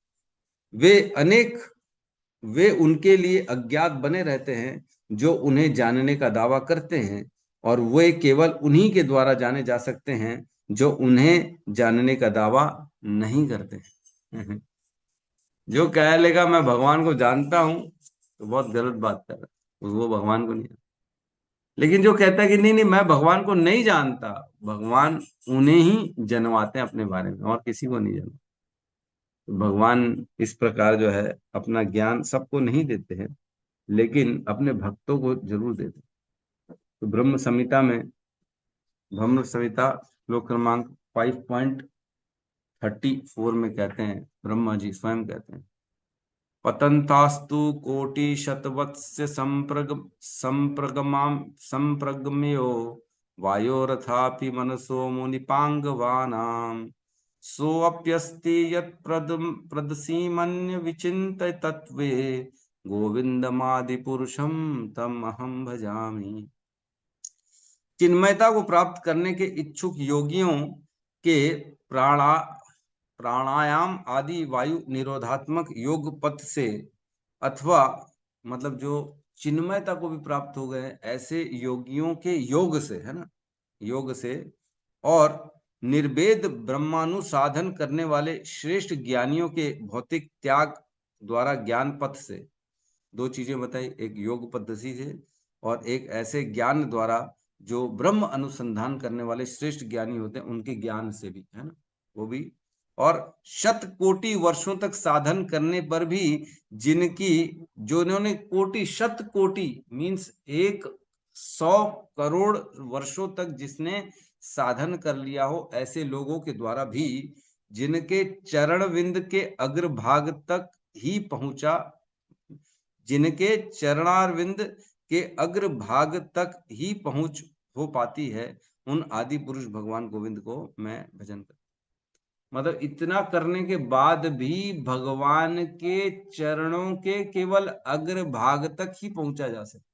वे उनके लिए अज्ञात बने रहते हैं जो उन्हें जानने का दावा करते हैं, और वे केवल उन्हीं के द्वारा जाने जा सकते हैं जो उन्हें जानने का दावा नहीं करते हैं। जो कह लेगा मैं भगवान को जानता हूं, तो बहुत गलत बात कर रहा है, वो भगवान को नहीं जानता। लेकिन जो कहता है कि नहीं नहीं मैं भगवान को नहीं जानता, भगवान उन्हें ही जनवाते हैं अपने बारे में, और किसी को नहीं जानते। तो भगवान इस प्रकार जो है अपना ज्ञान सबको नहीं देते हैं, लेकिन अपने भक्तों को जरूर देते हैं। तो ब्रह्म संहिता श्लोक क्रमांक 5.34 में कहते हैं, ब्रह्मा जी स्वयं कहते हैं, पतंतास्तु कोटि शतवत्स्य संप्रगम्यो वायोरथापि मनसो मुनिपांगवानाम सोऽप्यस्ति यत् प्रदसीमन्य विचिन्त्य तत्वे गोविंदमादि पुरुषम तम अहम भजामि। चिन्मयता को प्राप्त करने के इच्छुक योगियों के प्राणायाम आदि वायु निरोधात्मक योग पथ से, अथवा मतलब जो चिन्मयता को भी प्राप्त हो गए ऐसे योगियों के योग से, है ना, योग से, और निर्वेद ब्रह्मानुसाधन करने वाले श्रेष्ठ ज्ञानियों के भौतिक त्याग द्वारा ज्ञान पथ से। दो चीजें बताई, एक योग पद्धति से और एक ऐसे ज्ञान द्वारा जो ब्रह्म अनुसंधान करने वाले श्रेष्ठ ज्ञानी होते हैं उनके ज्ञान से भी, है ना, वो भी। और 100 कोटि वर्षों तक साधन करने पर भी जिन्होंने 100 कोटि मीन्स 1 100 करोड़ वर्षों तक जिसने साधन कर लिया हो, ऐसे लोगों के द्वारा भी, जिनके चरण विंद के अग्रभाग तक ही पहुंचा, जिनके चरणारविंद के अग्रभाग तक ही पहुंच हो पाती है, उन आदि पुरुष भगवान गोविंद को मैं भजन करता। मतलब इतना करने के बाद भी भगवान के चरणों के केवल अग्रभाग तक ही पहुंचा जा सकता।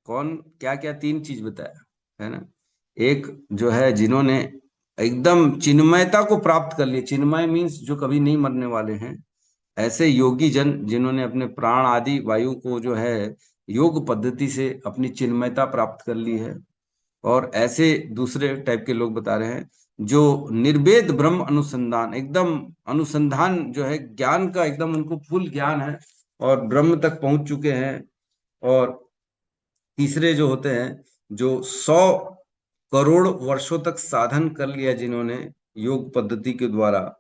कौन क्या क्या 3 चीज बताया है ना। एक जो है जिन्होंने एकदम चिन्मयता को प्राप्त कर लिया, चिन्मय मीन्स जो कभी नहीं मरने वाले हैं, ऐसे योगी जन जिन्होंने अपने प्राण आदि वायु को जो है योग पद्धति से अपनी चिन्मयता प्राप्त कर ली है। और ऐसे दूसरे टाइप के लोग बता रहे हैं जो निर्वेद ब्रह्म अनुसंधान, एकदम अनुसंधान जो है ज्ञान का, एकदम उनको फुल ज्ञान है और ब्रह्म तक पहुंच चुके हैं। और तीसरे जो होते हैं जो 100 करोड़ वर्षों तक साधन कर लिया जिन्होंने योग पद्धति के द्वारा,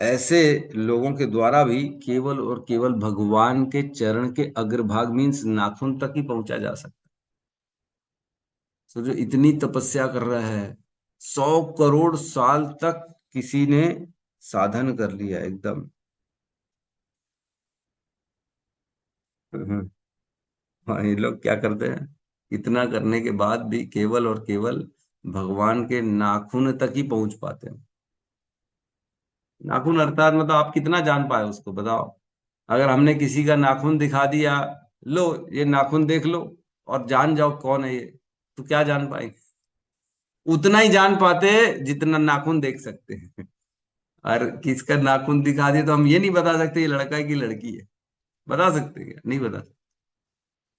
ऐसे लोगों के द्वारा भी केवल और केवल भगवान के चरण के अग्रभाग मीन्स नाखून तक ही पहुंचा जा सकता है। तो जो इतनी तपस्या कर रहा है, 100 करोड़ साल तक किसी ने साधन कर लिया एकदम। हाँ, ये लोग क्या करते हैं, इतना करने के बाद भी केवल और केवल भगवान के नाखून तक ही पहुंच पाते हैं। नाखून अर्थात मतलब आप कितना जान पाए उसको बताओ। अगर हमने किसी का नाखून दिखा दिया, लो ये नाखून देख लो और जान जाओ कौन है ये, तो क्या जान पाएंगे? उतना ही जान पाते जितना नाखून देख सकते हैं। और किसका नाखून दिखा दिया तो हम ये नहीं बता सकते ये लड़का है कि लड़की है। बता सकते क्या? नहीं बता सकते।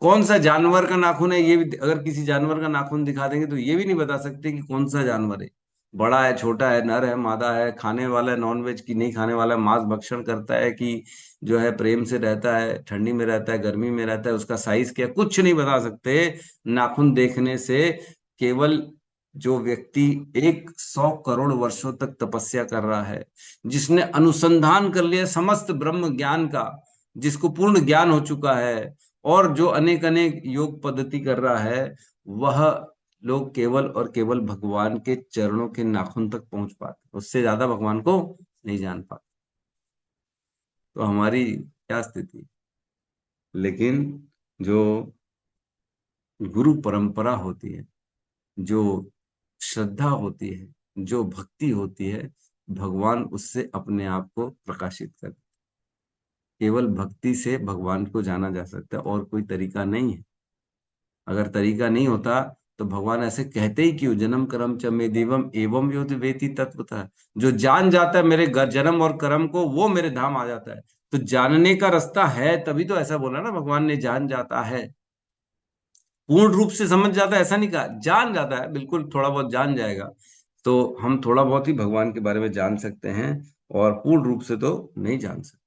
कौन सा जानवर का नाखून है ये भी, अगर किसी जानवर का नाखून दिखा देंगे तो ये भी नहीं बता सकते कि कौन सा जानवर है, बड़ा है, छोटा है, नर है, मादा है, खाने वाला है नॉनवेज की नहीं खाने वाला है, मांस भक्षण करता है कि जो है प्रेम से रहता है, ठंडी में रहता है, गर्मी में रहता है, उसका साइज क्या, कुछ नहीं बता सकते नाखून देखने से। केवल जो व्यक्ति 100 करोड़ वर्षों तक तपस्या कर रहा है, जिसने अनुसंधान कर लिया समस्त ब्रह्म ज्ञान का, जिसको पूर्ण ज्ञान हो चुका है, और जो अनेक अनेक योग पद्धति कर रहा है, वह लोग केवल और केवल भगवान के चरणों के नाखून तक पहुंच पाते, उससे ज्यादा भगवान को नहीं जान पाते। तो हमारी क्या स्थिति। लेकिन जो गुरु परंपरा होती है, जो श्रद्धा होती है, जो भक्ति होती है, भगवान उससे अपने आप को प्रकाशित करते। केवल भक्ति से भगवान को जाना जा सकता है, और कोई तरीका नहीं है। अगर तरीका नहीं होता तो भगवान ऐसे कहते ही क्यों, जन्म कर्म च मे देवम एवं यो वेति तत्वतः। जो जान जाता है मेरे जन्म और कर्म को, वो मेरे धाम आ जाता है। तो जानने का रास्ता है, तभी तो ऐसा बोला ना भगवान ने, जान जाता है। पूर्ण रूप से समझ जाता है ऐसा नहीं कहा, जान जाता है, बिल्कुल थोड़ा बहुत जान जाएगा। तो हम थोड़ा बहुत ही भगवान के बारे में जान सकते हैं, और पूर्ण रूप से तो नहीं जान सकते।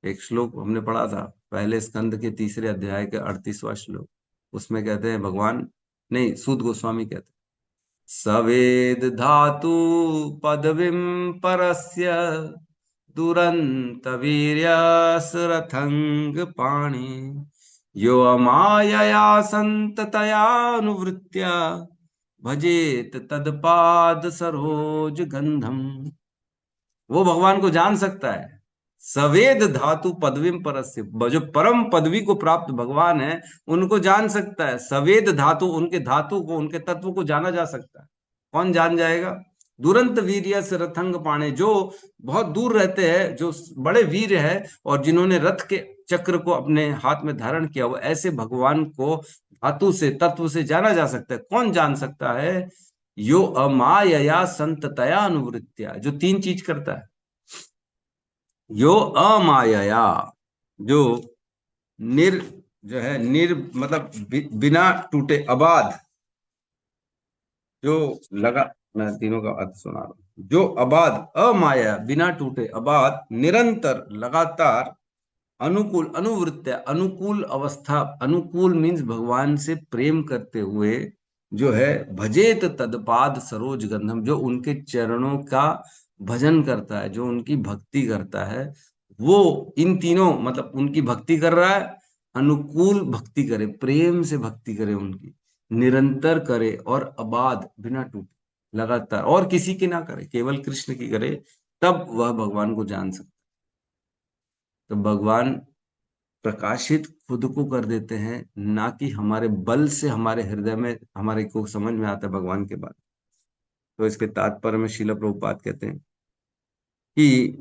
एक श्लोक हमने पढ़ा था पहले स्कंद के 3 अध्याय के 38वां श्लोक, उसमें कहते हैं भगवान, नहीं सूत गोस्वामी कहते हैं, सवेद धातु पदवीं परस्य दुरंत वीर्यसरथंग पाणि यो अमायया संततयानुवृत्त्या भजेत तदपाद सरोज गंधम। वो भगवान को जान सकता है। सवेद धातु पदवीम परस्य, जो परम पदवी को प्राप्त भगवान है उनको जान सकता है। सवेद धातु, उनके धातु को, उनके तत्व को जाना जा सकता है। कौन जान जाएगा? दुरंत वीर्य से रथंग पाणे, जो बहुत दूर रहते हैं, जो बड़े वीर है और जिन्होंने रथ के चक्र को अपने हाथ में धारण किया, वो ऐसे भगवान को धातु से, तत्व से जाना जा सकता है। कौन जान सकता है? यो अमायया संततया अनुवृत्त्या, जो 3 चीज करता है। यो अमायया, जो जो है मतलब बिना टूटे, अबाध, जो लगा, मैं तीनों का अर्थ सुना रहा हूं। जो अबाध, अमाया, बिना टूटे, अबाध, निरंतर, लगातार, अनुकूल, अनुवृत्त, अनुकूल अवस्था, अनुकूल मीन्स भगवान से प्रेम करते हुए जो है, भजेत तदपाद सरोज गंधम, जो उनके चरणों का भजन करता है, जो उनकी भक्ति करता है, वो इन तीनों मतलब उनकी भक्ति कर रहा है, अनुकूल भक्ति करे, प्रेम से भक्ति करे, उनकी निरंतर करे और अबाध बिना टूटे लगातार, और किसी की ना करे, केवल कृष्ण की करे, तब वह भगवान को जान सकता। तो भगवान प्रकाशित खुद को कर देते हैं, ना कि हमारे बल से हमारे हृदय में हमारे को समझ में आता है भगवान के बारे। तो इसके तात्पर्य में श्रील प्रभुपाद कहते हैं कि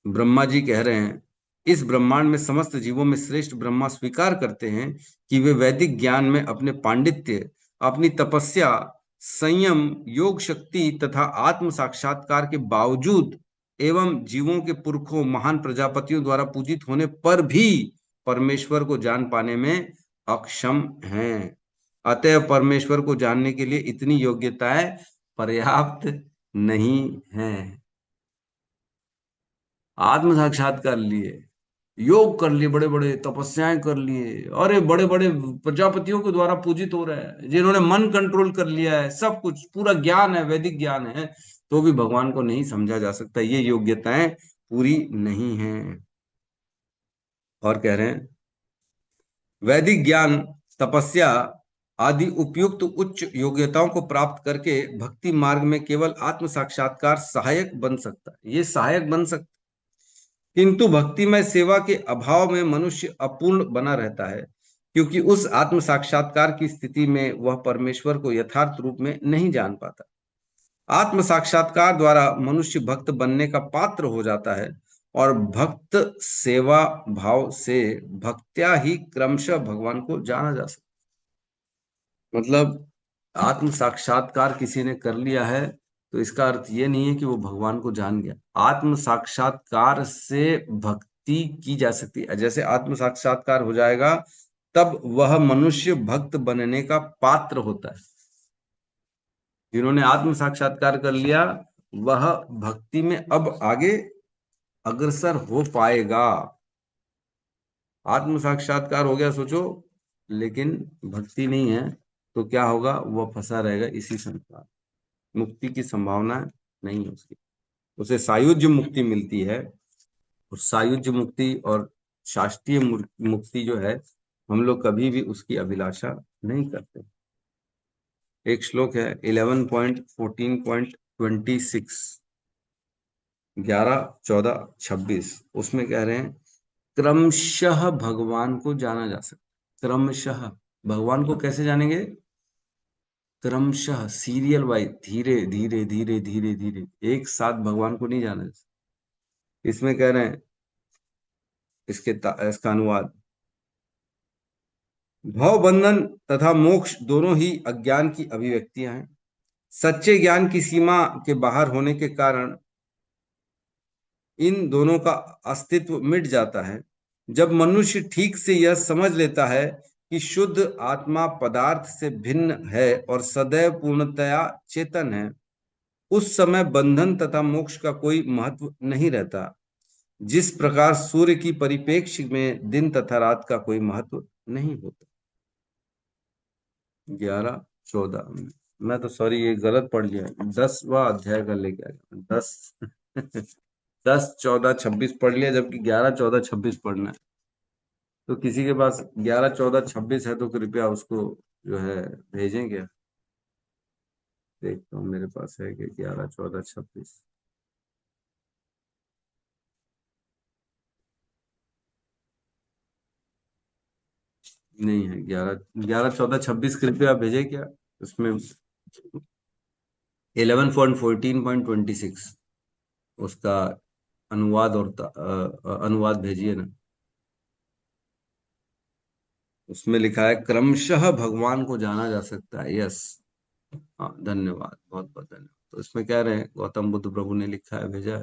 ब्रह्मा जी कह रहे हैं, इस ब्रह्मांड में समस्त जीवों में श्रेष्ठ ब्रह्मा स्वीकार करते हैं कि वे वैदिक ज्ञान में अपने पांडित्य, अपनी तपस्या, संयम, योग शक्ति तथा आत्म साक्षात्कार के बावजूद एवं जीवों के पुरखों महान प्रजापतियों द्वारा पूजित होने पर भी परमेश्वर को जान पाने में अक्षम हैं। अतः परमेश्वर को जानने के लिए इतनी योग्यताएं पर्याप्त नहीं है। आत्म साक्षात्कार लिए, योग कर लिए, बड़े बड़े तपस्याएं कर लिए, अरे बड़े बड़े प्रजापतियों के द्वारा पूजित हो रहा है, जिन्होंने मन कंट्रोल कर लिया है, सब कुछ पूरा ज्ञान है, वैदिक ज्ञान है, तो भी भगवान को नहीं समझा जा सकता। ये योग्यताएं पूरी नहीं है। और कह रहे हैं, वैदिक ज्ञान, तपस्या आदि उपयुक्त उच्च योग्यताओं को प्राप्त करके भक्ति मार्ग में केवल आत्म साक्षात्कार सहायक बन सकता है, ये सहायक बन सकता, किंतु भक्तिमय सेवा के अभाव में मनुष्य अपूर्ण बना रहता है, क्योंकि उस आत्म साक्षात्कार की स्थिति में वह परमेश्वर को यथार्थ रूप में नहीं जान पाता। आत्म साक्षात्कार द्वारा मनुष्य भक्त बनने का पात्र हो जाता है और भक्त सेवा भाव से भक्त्या ही क्रमशः भगवान को जाना जा सकता। मतलब आत्म साक्षात्कार किसी ने कर लिया है तो इसका अर्थ ये नहीं है कि वो भगवान को जान गया। आत्म साक्षात्कार से भक्ति की जा सकती है। जैसे आत्म साक्षात्कार हो जाएगा तब वह मनुष्य भक्त बनने का पात्र होता है। जिन्होंने आत्म साक्षात्कार कर लिया वह भक्ति में अब आगे अग्रसर हो पाएगा। आत्म साक्षात्कार हो गया सोचो, लेकिन भक्ति नहीं है तो क्या होगा? वह फंसा रहेगा इसी संसार, मुक्ति की संभावना नहीं है उसकी। उसे सायुज्य मुक्ति मिलती है, और सायुज्य मुक्ति और शास्त्रीय मुक्ति जो है, हम लोग कभी भी उसकी अभिलाषा नहीं करते। एक श्लोक है 11.14.26 11, 14, 26, उसमें कह रहे हैं क्रमशः भगवान को जाना जा सकता। क्रमशः भगवान को कैसे जानेंगे? क्रमशः, सीरियल वाइज, धीरे धीरे धीरे धीरे धीरे, एक साथ भगवान को नहीं जाना जा सकता। इसमें कह रहे हैं इसका अनुवाद, भव बंधन तथा मोक्ष दोनों ही अज्ञान की अभिव्यक्तियां हैं। सच्चे ज्ञान की सीमा के बाहर होने के कारण इन दोनों का अस्तित्व मिट जाता है। जब मनुष्य ठीक से यह समझ लेता है कि शुद्ध आत्मा पदार्थ से भिन्न है और सदैव पूर्णतया चेतन है, उस समय बंधन तथा मोक्ष का कोई महत्व नहीं रहता। जिस प्रकार सूर्य की परिप्रेक्ष्य में दिन तथा रात का कोई महत्व नहीं होता। 11, 14, मैं तो सॉरी ये गलत पढ़ लिया, 10वां अध्याय का लेके आया, 10 10, 14, 26 पढ़ लिया, जबकि 11, 14, 26 पढ़ना है। तो किसी के पास 11, 14, 26 है तो कृपया उसको जो है भेजें क्या? देखता हूँ मेरे पास है कि 11, 14, 26। नहीं है 11, 11, 14, 26 कृपया भेजें क्या? उसमें 11.14.26 उसका अनुवाद और अनुवाद भेजिए ना। उसमें लिखा है क्रमशः भगवान को जाना जा सकता है। यस, हाँ, धन्यवाद, बहुत बहुत धन्यवाद। तो इसमें कह रहे हैं, गौतम बुद्ध प्रभु ने लिखा है, भेजा है।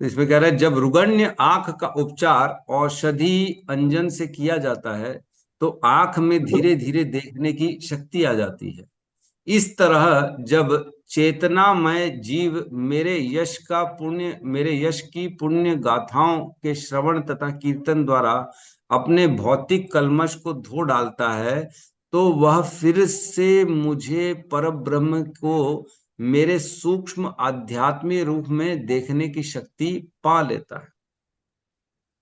तो इसमें कह रहे हैं जब रुगण्य आंख का उपचार औषधि अंजन से किया जाता है तो आंख में धीरे धीरे देखने की शक्ति आ जाती है। इस तरह जब चेतनामय जीव मेरे यश की पुण्य गाथाओं के श्रवण तथा कीर्तन द्वारा अपने भौतिक कल्मश को धो डालता है तो वह फिर से मुझे परब्रह्म को मेरे सूक्ष्म आध्यात्मिक रूप में देखने की शक्ति पा लेता है।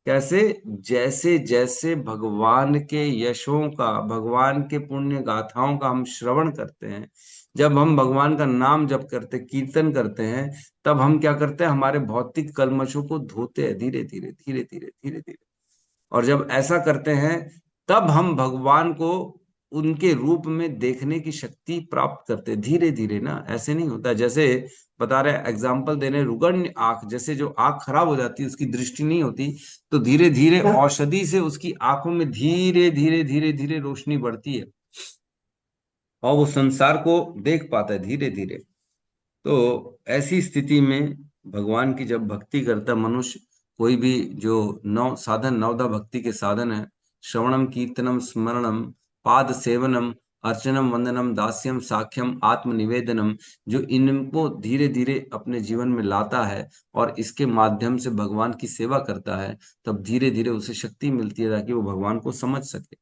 कैसे? जैसे जैसे भगवान के यशों का, भगवान के पुण्य गाथाओं का हम श्रवण करते हैं, जब हम भगवान का नाम जप करते, कीर्तन करते हैं, तब हम क्या करते हैं? हमारे भौतिक कल्मशों को धोते हैं धीरे धीरे धीरे धीरे धीरे धीरे। और जब ऐसा करते हैं, तब हम भगवान को उनके रूप में देखने की शक्ति प्राप्त करते हैं धीरे धीरे ना। ऐसे नहीं होता, जैसे बता रहे एग्जाम्पल दे रहे, रुगण्य आंख, जैसे जो आंख खराब हो जाती है, उसकी दृष्टि नहीं होती, तो धीरे धीरे औषधि से उसकी आंखों में धीरे धीरे धीरे धीरे रोशनी बढ़ती है और वो संसार को देख पाता है धीरे धीरे। तो ऐसी स्थिति में भगवान की जब भक्ति करता मनुष्य, कोई भी जो नौ साधन, नवदा भक्ति के साधन है, श्रवणम कीर्तनम स्मरणम पाद सेवनम अर्चनम वंदनम दास्यम साख्यम आत्मनिवेदनम, जो इनको धीरे धीरे अपने जीवन में लाता है और इसके माध्यम से भगवान की सेवा करता है, तब धीरे धीरे उसे शक्ति मिलती है ताकि वो भगवान को समझ सके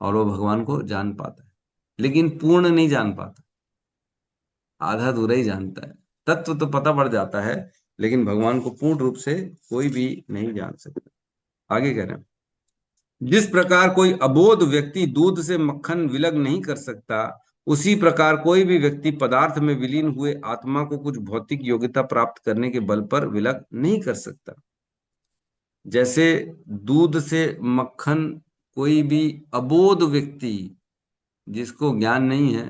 और वो भगवान को जान पाता है। लेकिन पूर्ण नहीं जान पाता, आधा अधूरा ही जानता है। तत्व तो पता पड़ जाता है, लेकिन भगवान को पूर्ण रूप से कोई भी नहीं जान सकता। आगे कह रहे हैं, जिस प्रकार कोई अबोध व्यक्ति दूध से मक्खन विलग नहीं कर सकता, उसी प्रकार कोई भी व्यक्ति पदार्थ में विलीन हुए आत्मा को कुछ भौतिक योग्यता प्राप्त करने के बल पर विलग नहीं कर सकता। जैसे दूध से मक्खन, कोई भी अबोध व्यक्ति जिसको ज्ञान नहीं है,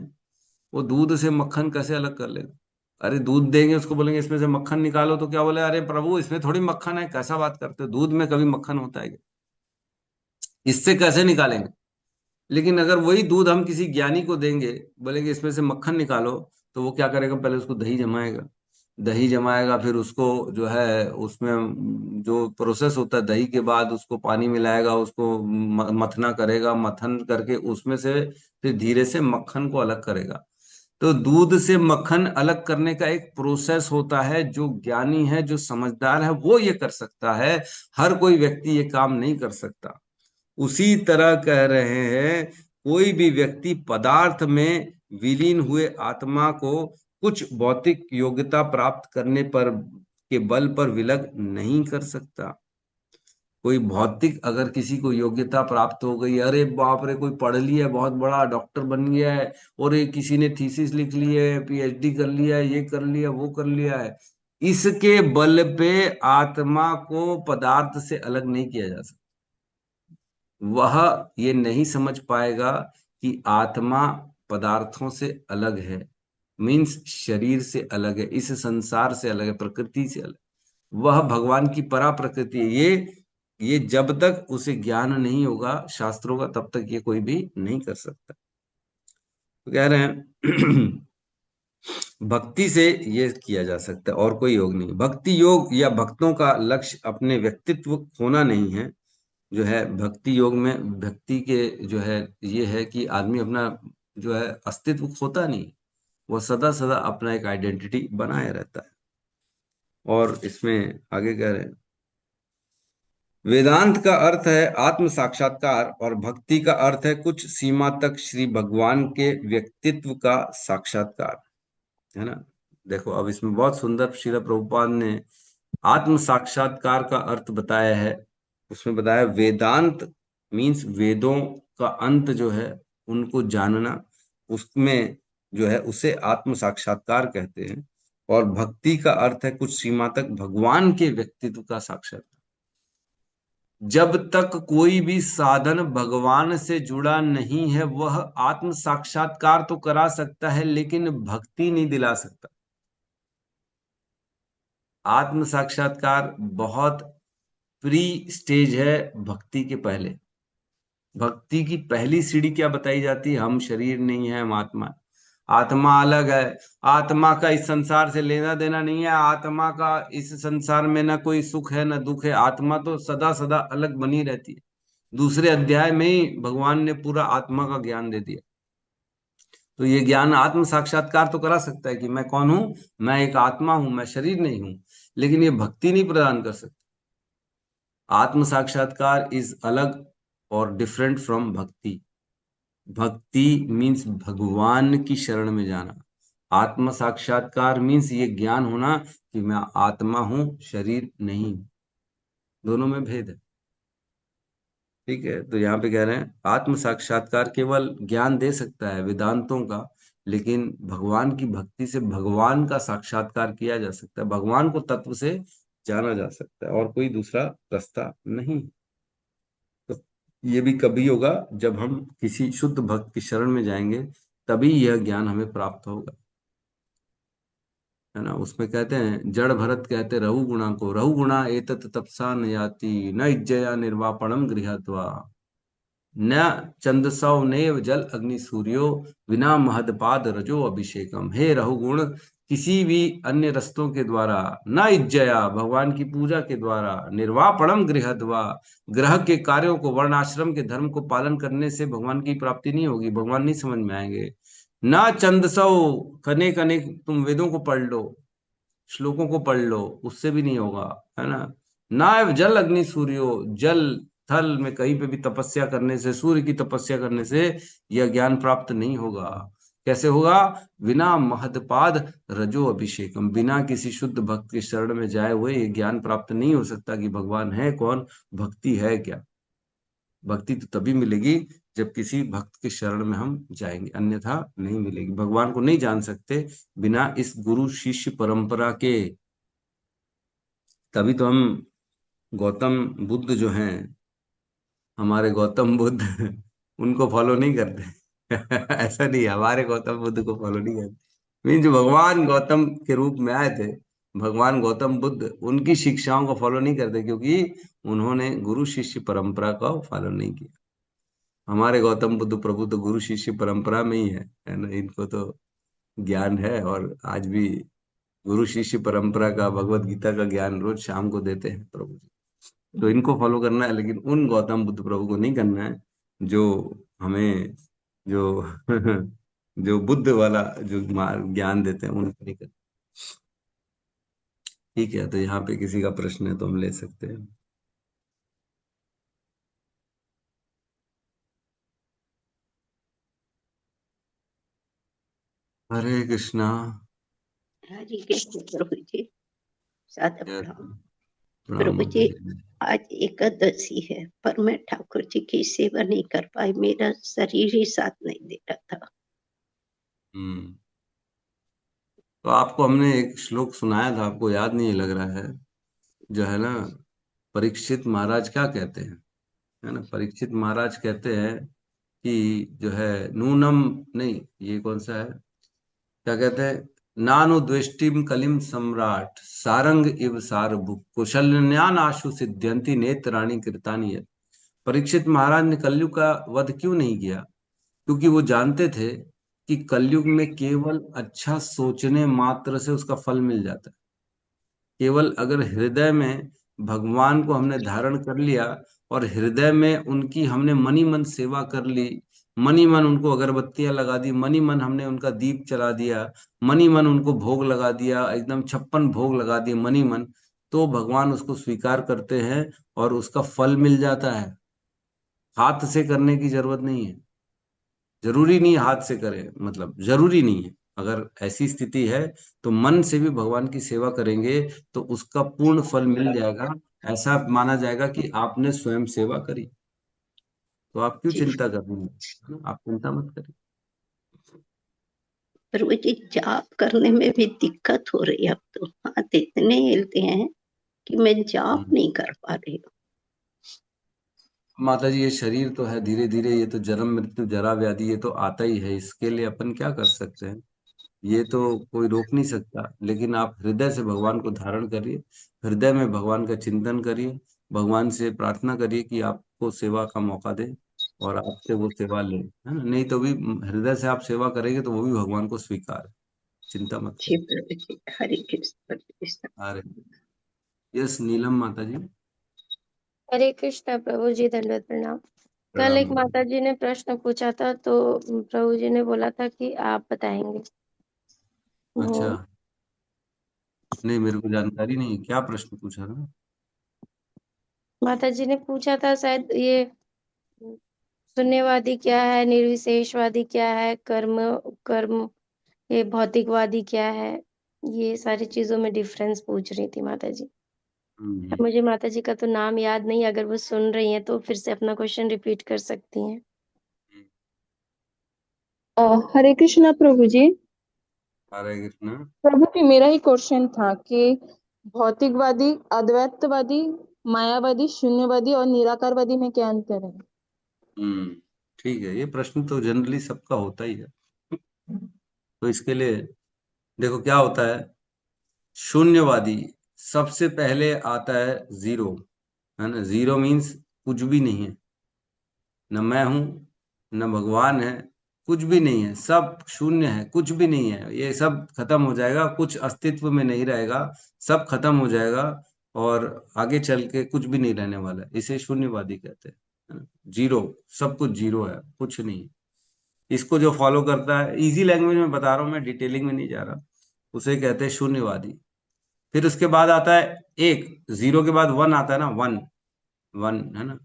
वो दूध से मक्खन कैसे अलग कर लेगा? अरे दूध देंगे उसको, बोलेंगे इसमें से मक्खन निकालो, तो क्या बोले, अरे प्रभु इसमें थोड़ी मक्खन है, कैसा बात करते हो, दूध में कभी मक्खन होता है क्या? इससे कैसे निकालेंगे? लेकिन अगर वही दूध हम किसी ज्ञानी को देंगे, बोलेंगे इसमें से मक्खन निकालो, तो वो क्या करेगा? पहले उसको दही जमाएगा, दही जमाएगा, फिर उसको जो है उसमें जो प्रोसेस होता है, दही के बाद उसको पानी मिलाएगा, उसको मथना करेगा, मथन करके उसमें से फिर धीरे से मक्खन को अलग करेगा। तो दूध से मक्खन अलग करने का एक प्रोसेस होता है, जो ज्ञानी है, जो समझदार है, वो ये कर सकता है, हर कोई व्यक्ति ये काम नहीं कर सकता। उसी तरह कह रहे हैं, कोई भी व्यक्ति पदार्थ में विलीन हुए आत्मा को कुछ भौतिक योग्यता प्राप्त करने पर के बल पर विलग नहीं कर सकता। कोई भौतिक अगर किसी को योग्यता प्राप्त हो गई, अरे बाप रे कोई पढ़ लिया, बहुत बड़ा डॉक्टर बन गया है, और ये किसी ने थीसिस लिख ली है, पीएचडी कर लिया है, ये कर लिया, वो कर लिया है, इसके बल पे आत्मा को पदार्थ से अलग नहीं किया जा सकता। वह ये नहीं समझ पाएगा कि आत्मा पदार्थों से अलग है, मीन्स शरीर से अलग है, इस संसार से अलग है, प्रकृति से अलग। वह भगवान की परा प्रकृति है। ये जब तक उसे ज्ञान नहीं होगा शास्त्रों का, तब तक ये कोई भी नहीं कर सकता। तो कह रहे हैं भक्ति से ये किया जा सकता है, और कोई योग नहीं। भक्ति योग या भक्तों का लक्ष्य अपने व्यक्तित्व खोना नहीं है। जो है भक्ति योग में, भक्ति के जो है ये है कि आदमी अपना जो है अस्तित्व खोता नहीं, वो सदा सदा अपना एक आइडेंटिटी बनाए रहता है। और इसमें आगे कह रहे हैं, वेदांत का अर्थ है आत्म साक्षात्कार और भक्ति का अर्थ है कुछ सीमा तक श्री भगवान के व्यक्तित्व का साक्षात्कार, है ना। देखो अब इसमें बहुत सुंदर श्रील प्रभुपाद ने आत्म साक्षात्कार का अर्थ बताया है। उसमें बताया वेदांत मीन्स वेदों का अंत जो है उनको जानना, उसमें जो है उसे आत्म साक्षात्कार कहते हैं। और भक्ति का अर्थ है कुछ सीमा तक भगवान के व्यक्तित्व का साक्षात्कार। जब तक कोई भी साधन भगवान से जुड़ा नहीं है, वह आत्म साक्षात्कार तो करा सकता है, लेकिन भक्ति नहीं दिला सकता। आत्म साक्षात्कार बहुत प्री स्टेज है भक्ति के पहले। भक्ति की पहली सीढ़ी क्या बताई जाती है? हम शरीर नहीं है, हम आत्मा। आत्मा अलग है, आत्मा का इस संसार से लेना देना नहीं है, आत्मा का इस संसार में ना कोई सुख है ना दुख है, आत्मा तो सदा सदा अलग बनी रहती है। दूसरे अध्याय में ही भगवान ने पूरा आत्मा का ज्ञान दे दिया। तो ये ज्ञान आत्म साक्षात्कार तो करा सकता है कि मैं कौन हूं, मैं एक आत्मा हूं, मैं शरीर नहीं हूं, लेकिन ये भक्ति नहीं प्रदान कर सकता। आत्म साक्षात्कार इज अलग और डिफरेंट फ्रॉम भक्ति। भक्ति मीन्स भगवान की शरण में जाना, आत्म साक्षात्कार मीन्स ये ज्ञान होना कि मैं आत्मा हूं, शरीर नहीं। दोनों में भेद है। ठीक है, तो यहाँ पे कह रहे हैं आत्म साक्षात्कार केवल ज्ञान दे सकता है वेदांतों का, लेकिन भगवान की भक्ति से भगवान का साक्षात्कार किया जा सकता है, भगवान को तत्व से जाना जा सकता है, और कोई दूसरा रास्ता नहीं। तो ये भी कभी होगा जब हम किसी शुद्ध भक्त की शरण में जाएंगे, तभी यह ज्ञान हमें प्राप्त होगा, है ना। उसमें कहते हैं जड़ भरत कहते रहु गुणा को, रहु गुणा एतत तपसा न याति न इज्जया निर्वापणम गृहत्वा न चंदसौ नेव जल अग्नि सूर्यो विना महदपाद रजो अभिषेकम। हे रहुगुण, किसी भी अन्य रस्तों के द्वारा, न इज्जया भगवान की पूजा के द्वारा, निर्वापणम गृहद्वा ग्रह के कार्यों को, वर्णाश्रम के धर्म को पालन करने से भगवान की प्राप्ति नहीं होगी, भगवान नहीं समझ में आएंगे। न चंदसौ, अनेक अनेक तुम वेदों को पढ़ लो, श्लोकों को पढ़ लो, उससे भी नहीं होगा, है ना। ना जल अग्नि सूर्यो, जल थल में कहीं पे भी तपस्या करने से, सूर्य की तपस्या करने से यह ज्ञान प्राप्त नहीं होगा। कैसे होगा? बिना महदपाद रजो अभिषेकम, बिना किसी शुद्ध भक्त के शरण में जाए हुए ये ज्ञान प्राप्त नहीं हो सकता कि भगवान है कौन, भक्ति है क्या। भक्ति तो तभी मिलेगी जब किसी भक्त के शरण में हम जाएंगे, अन्यथा नहीं मिलेगी। भगवान को नहीं जान सकते बिना इस गुरु शिष्य परंपरा के। तभी तो हम गौतम बुद्ध जो हैं, हमारे गौतम बुद्ध उनको फॉलो नहीं करते ऐसा नहीं है, हमारे गौतम बुद्ध को फॉलो नहीं करते। मीन जो भगवान गौतम के रूप में आए थे, भगवान गौतम बुद्ध, उनकी शिक्षाओं को फॉलो नहीं करते, क्योंकि उन्होंने गुरु शिष्य परंपरा का फॉलो नहीं किया। हमारे गौतम बुद्ध प्रभु तो गुरु शिष्य परंपरा में ही है ना। इनको तो ज्ञान है, और आज भी गुरु शिष्य परंपरा का, भगवत गीता का ज्ञान रोज शाम को देते हैं प्रभु जी। तो इनको फॉलो करना है, लेकिन उन गौतम बुद्ध प्रभु को नहीं करना है जो हमें, जो जो बुद्ध वाला जो ज्ञान देते हैं, उनको नहीं करना। ठीक है, तो यहाँ पे किसी का प्रश्न है तो हम ले सकते हैं। हरे कृष्णा। हरि कृष्ण प्रभु जी, सादर प्रणाम। प्रणाम प्रभु माता जी, जी। आज एकादशी है, पर मैं ठाकुर जी की सेवा नहीं कर पाई, मेरा शरीर ही साथ नहीं दे रहा था। हम्म। तो आपको हमने एक श्लोक सुनाया था, आपको याद नहीं लग रहा है? जो है ना, परीक्षित महाराज क्या कहते हैं, है ना। परीक्षित महाराज कहते हैं कि जो है नूनम, नहीं ये कौन सा है, क्या कहते हैं, नानु द्वेष्टिम कलिम सम्राट सारंग इव सारभुक कुशल्यान आशु सिद्ध्यंति नेत्राणि कृतानि यत्। परीक्षित महाराज ने कलयुग का वध क्यों नहीं किया? क्योंकि वो जानते थे कि कलयुग में केवल अच्छा सोचने मात्र से उसका फल मिल जाता है। केवल अगर हृदय में भगवान को हमने धारण कर लिया, और हृदय में उनकी हमने मनी मन सेवा कर ली, मनी मन उनको अगरबत्तियां लगा दी, मनी मन हमने उनका दीप चला दिया, मनी मन उनको भोग लगा दिया, एकदम 56 भोग लगा दिए मनी मन, तो भगवान उसको स्वीकार करते हैं और उसका फल मिल जाता है। हाथ से करने की जरूरत नहीं है, जरूरी नहीं हाथ से करें, मतलब जरूरी नहीं है। अगर ऐसी स्थिति है तो मन से भी भगवान की सेवा करेंगे तो उसका पूर्ण फल मिल जाएगा। ऐसा माना जाएगा कि आपने स्वयं सेवा करी। तो आप क्यों जी चिंता कर रहे हैं? आप चिंता मत करिए। प्रभु जी, जाप करने में भी दिक्कत हो रही है, अब तो हाथ इतने हिलते हैं कि मैं जाप नहीं कर पा रही हूँ। माता जी, ये शरीर तो है, धीरे धीरे ये तो जन्म मृत्यु जरा व्याधि ये तो आता ही है, इसके लिए अपन क्या कर सकते हैं? ये तो कोई रोक नहीं सकता। लेकिन आप हृदय से भगवान को धारण करिए, हृदय में भगवान का चिंतन करिए, भगवान से प्रार्थना करिए कि आपको सेवा का मौका दे और आपसे वो सेवा ले, है ना। नहीं तो भी हृदय से आप सेवा करेंगे तो वो भी भगवान को स्वीकार है। चिंता मत जी करिए। प्रभु जी, हरे कृष्ण हरे कृष्ण। अरे यस, नीलम माता जी। हरे कृष्णा प्रभु जी, दंडवत प्रणाम। कल प्रणाम एक माता माता जी। जी ने प्रश्न पूछा था, तो प्रभु जी ने बोला था कि आप बताएंगे। अच्छा, वो नहीं मेरे को जानकारी नहीं, क्या प्रश्न पूछा था? माता जी ने पूछा था शायद ये शून्यवादी क्या है, निर्विशेषवादी क्या है, कर्म कर्म ये भौतिकवादी क्या है, ये सारी चीजों में डिफरेंस पूछ रही थी माता जी। मुझे माता जी का तो नाम याद नहीं, अगर वो सुन रही हैं तो फिर से अपना क्वेश्चन रिपीट कर सकती हैं। हरे कृष्णा प्रभु जी। हरे कृष्ण। प्रभु जी, मेरा ही क्वेश्चन था कि भौतिकवादी, अद्वैतवादी, मायावादी, शून्यवादी और निराकारवादी में क्या अंतर है? ठीक है, ये प्रश्न तो जनरली सबका होता ही है। तो इसके लिए देखो क्या होता है। शून्यवादी सबसे पहले आता है जीरो, है ना। जीरो मीन्स कुछ भी नहीं है, न मैं हूं, न भगवान है, कुछ भी नहीं है, सब शून्य है, कुछ भी नहीं है, ये सब खत्म हो जाएगा, कुछ अस्तित्व में नहीं रहेगा, सब खत्म हो जाएगा और आगे चल के कुछ भी नहीं रहने वाला है। इसे शून्यवादी कहते हैं, है ना? जीरो, सब कुछ जीरो है, कुछ नहीं है। इसको जो फॉलो करता है, इजी लैंग्वेज में बता रहा हूं मैं, डिटेलिंग में नहीं जा रहा, उसे कहते हैं शून्यवादी। फिर उसके बाद आता है एक, जीरो के बाद वन आता है ना, वन, वन, है ना।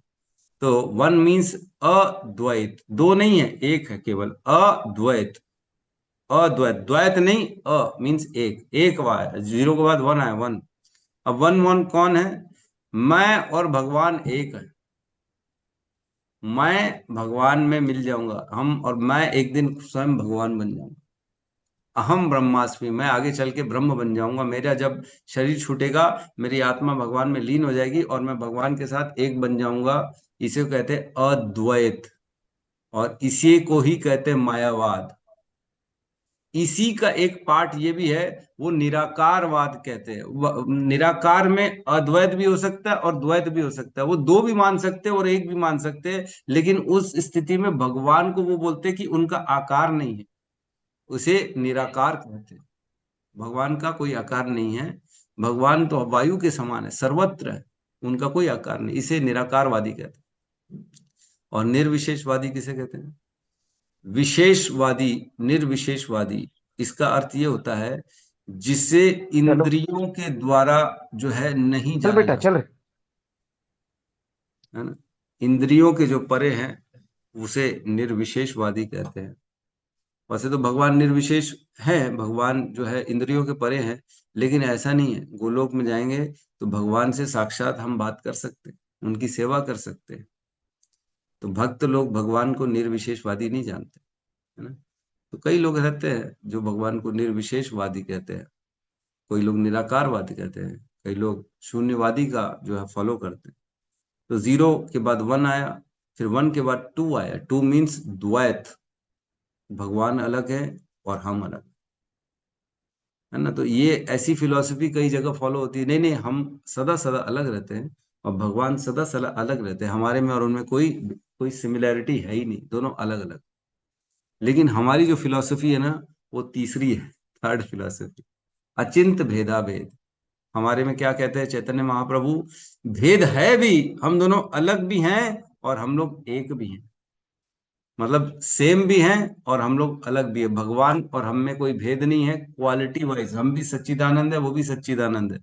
तो वन मीन्स अद्वैत, दो नहीं है, एक है केवल, अद्वैत, अद्वैत, द्वैत नहीं, मीन्स एक, एक वाय, जीरो के बाद वन आया, वन। अब वन, वन कौन है? मैं और भगवान एक है। मैं भगवान में मिल जाऊंगा, हम और मैं एक दिन स्वयं भगवान बन जाऊंगा। अहम ब्रह्मास्मि, मैं आगे चल के ब्रह्म बन जाऊंगा। मेरा जब शरीर छूटेगा, मेरी आत्मा भगवान में लीन हो जाएगी और मैं भगवान के साथ एक बन जाऊंगा। इसे कहते हैं अद्वैत, और इसी को ही कहते हैं मायावाद। इसी का एक पार्ट ये भी है, वो निराकारवाद कहते हैं। निराकार में अद्वैत भी हो सकता है और द्वैत भी हो सकता है, वो दो भी मान सकते हैं और एक भी मान सकते हैं, लेकिन उस स्थिति में भगवान को वो बोलते हैं कि उनका आकार नहीं है, उसे निराकार कहते हैं। भगवान का कोई आकार नहीं है, भगवान तो वायु के समान है, सर्वत्र है, उनका कोई आकार नहीं, इसे निराकारवादी कहते हैं। और निर्विशेषवादी किसे कहते हैं? विशेषवादी, निर्विशेषवादी, इसका अर्थ ये होता है जिसे चलो इंद्रियों के द्वारा जो है नहीं चल जाना बेटा जा चल। सकता, है ना। इंद्रियों के जो परे हैं उसे निर्विशेषवादी कहते हैं। वैसे तो भगवान निर्विशेष है, भगवान जो है इंद्रियों के परे है, लेकिन ऐसा नहीं है। गोलोक में जाएंगे तो भगवान से साक्षात हम बात कर सकते हैं, उनकी सेवा कर सकते हैं। तो भक्त लोग भगवान को निर्विशेषवादी नहीं जानते, है ना। तो कई लोग रहते हैं जो भगवान को निर्विशेषवादी कहते हैं, कोई लोग निराकारवादी कहते हैं, कई लोग शून्यवादी का जो है फॉलो करते हैं। तो जीरो के बाद वन आया, फिर वन के बाद टू आया, टू मीन्स द्वैत, भगवान अलग है और हम अलग, है ना। तो ये ऐसी फिलॉसफी कई जगह फॉलो होती है, नहीं नहीं हम सदा सदा अलग रहते हैं और भगवान सदा सदा अलग रहते हैं, हमारे में और उनमें कोई कोई सिमिलैरिटी है ही नहीं, दोनों अलग अलग। लेकिन हमारी जो फिलॉसफी है ना, वो तीसरी है, थर्ड फिलॉसफी, अचिंत भेदा भेद। हमारे में क्या कहते हैं चैतन्य महाप्रभु? भेद है भी, हम दोनों अलग भी हैं और हम लोग एक भी हैं, मतलब सेम भी हैं और हम लोग अलग भी है। भगवान और हम में कोई भेद नहीं है, क्वालिटी वाइज हम भी सच्चिदानंद है, वो भी सच्चिदानंद है।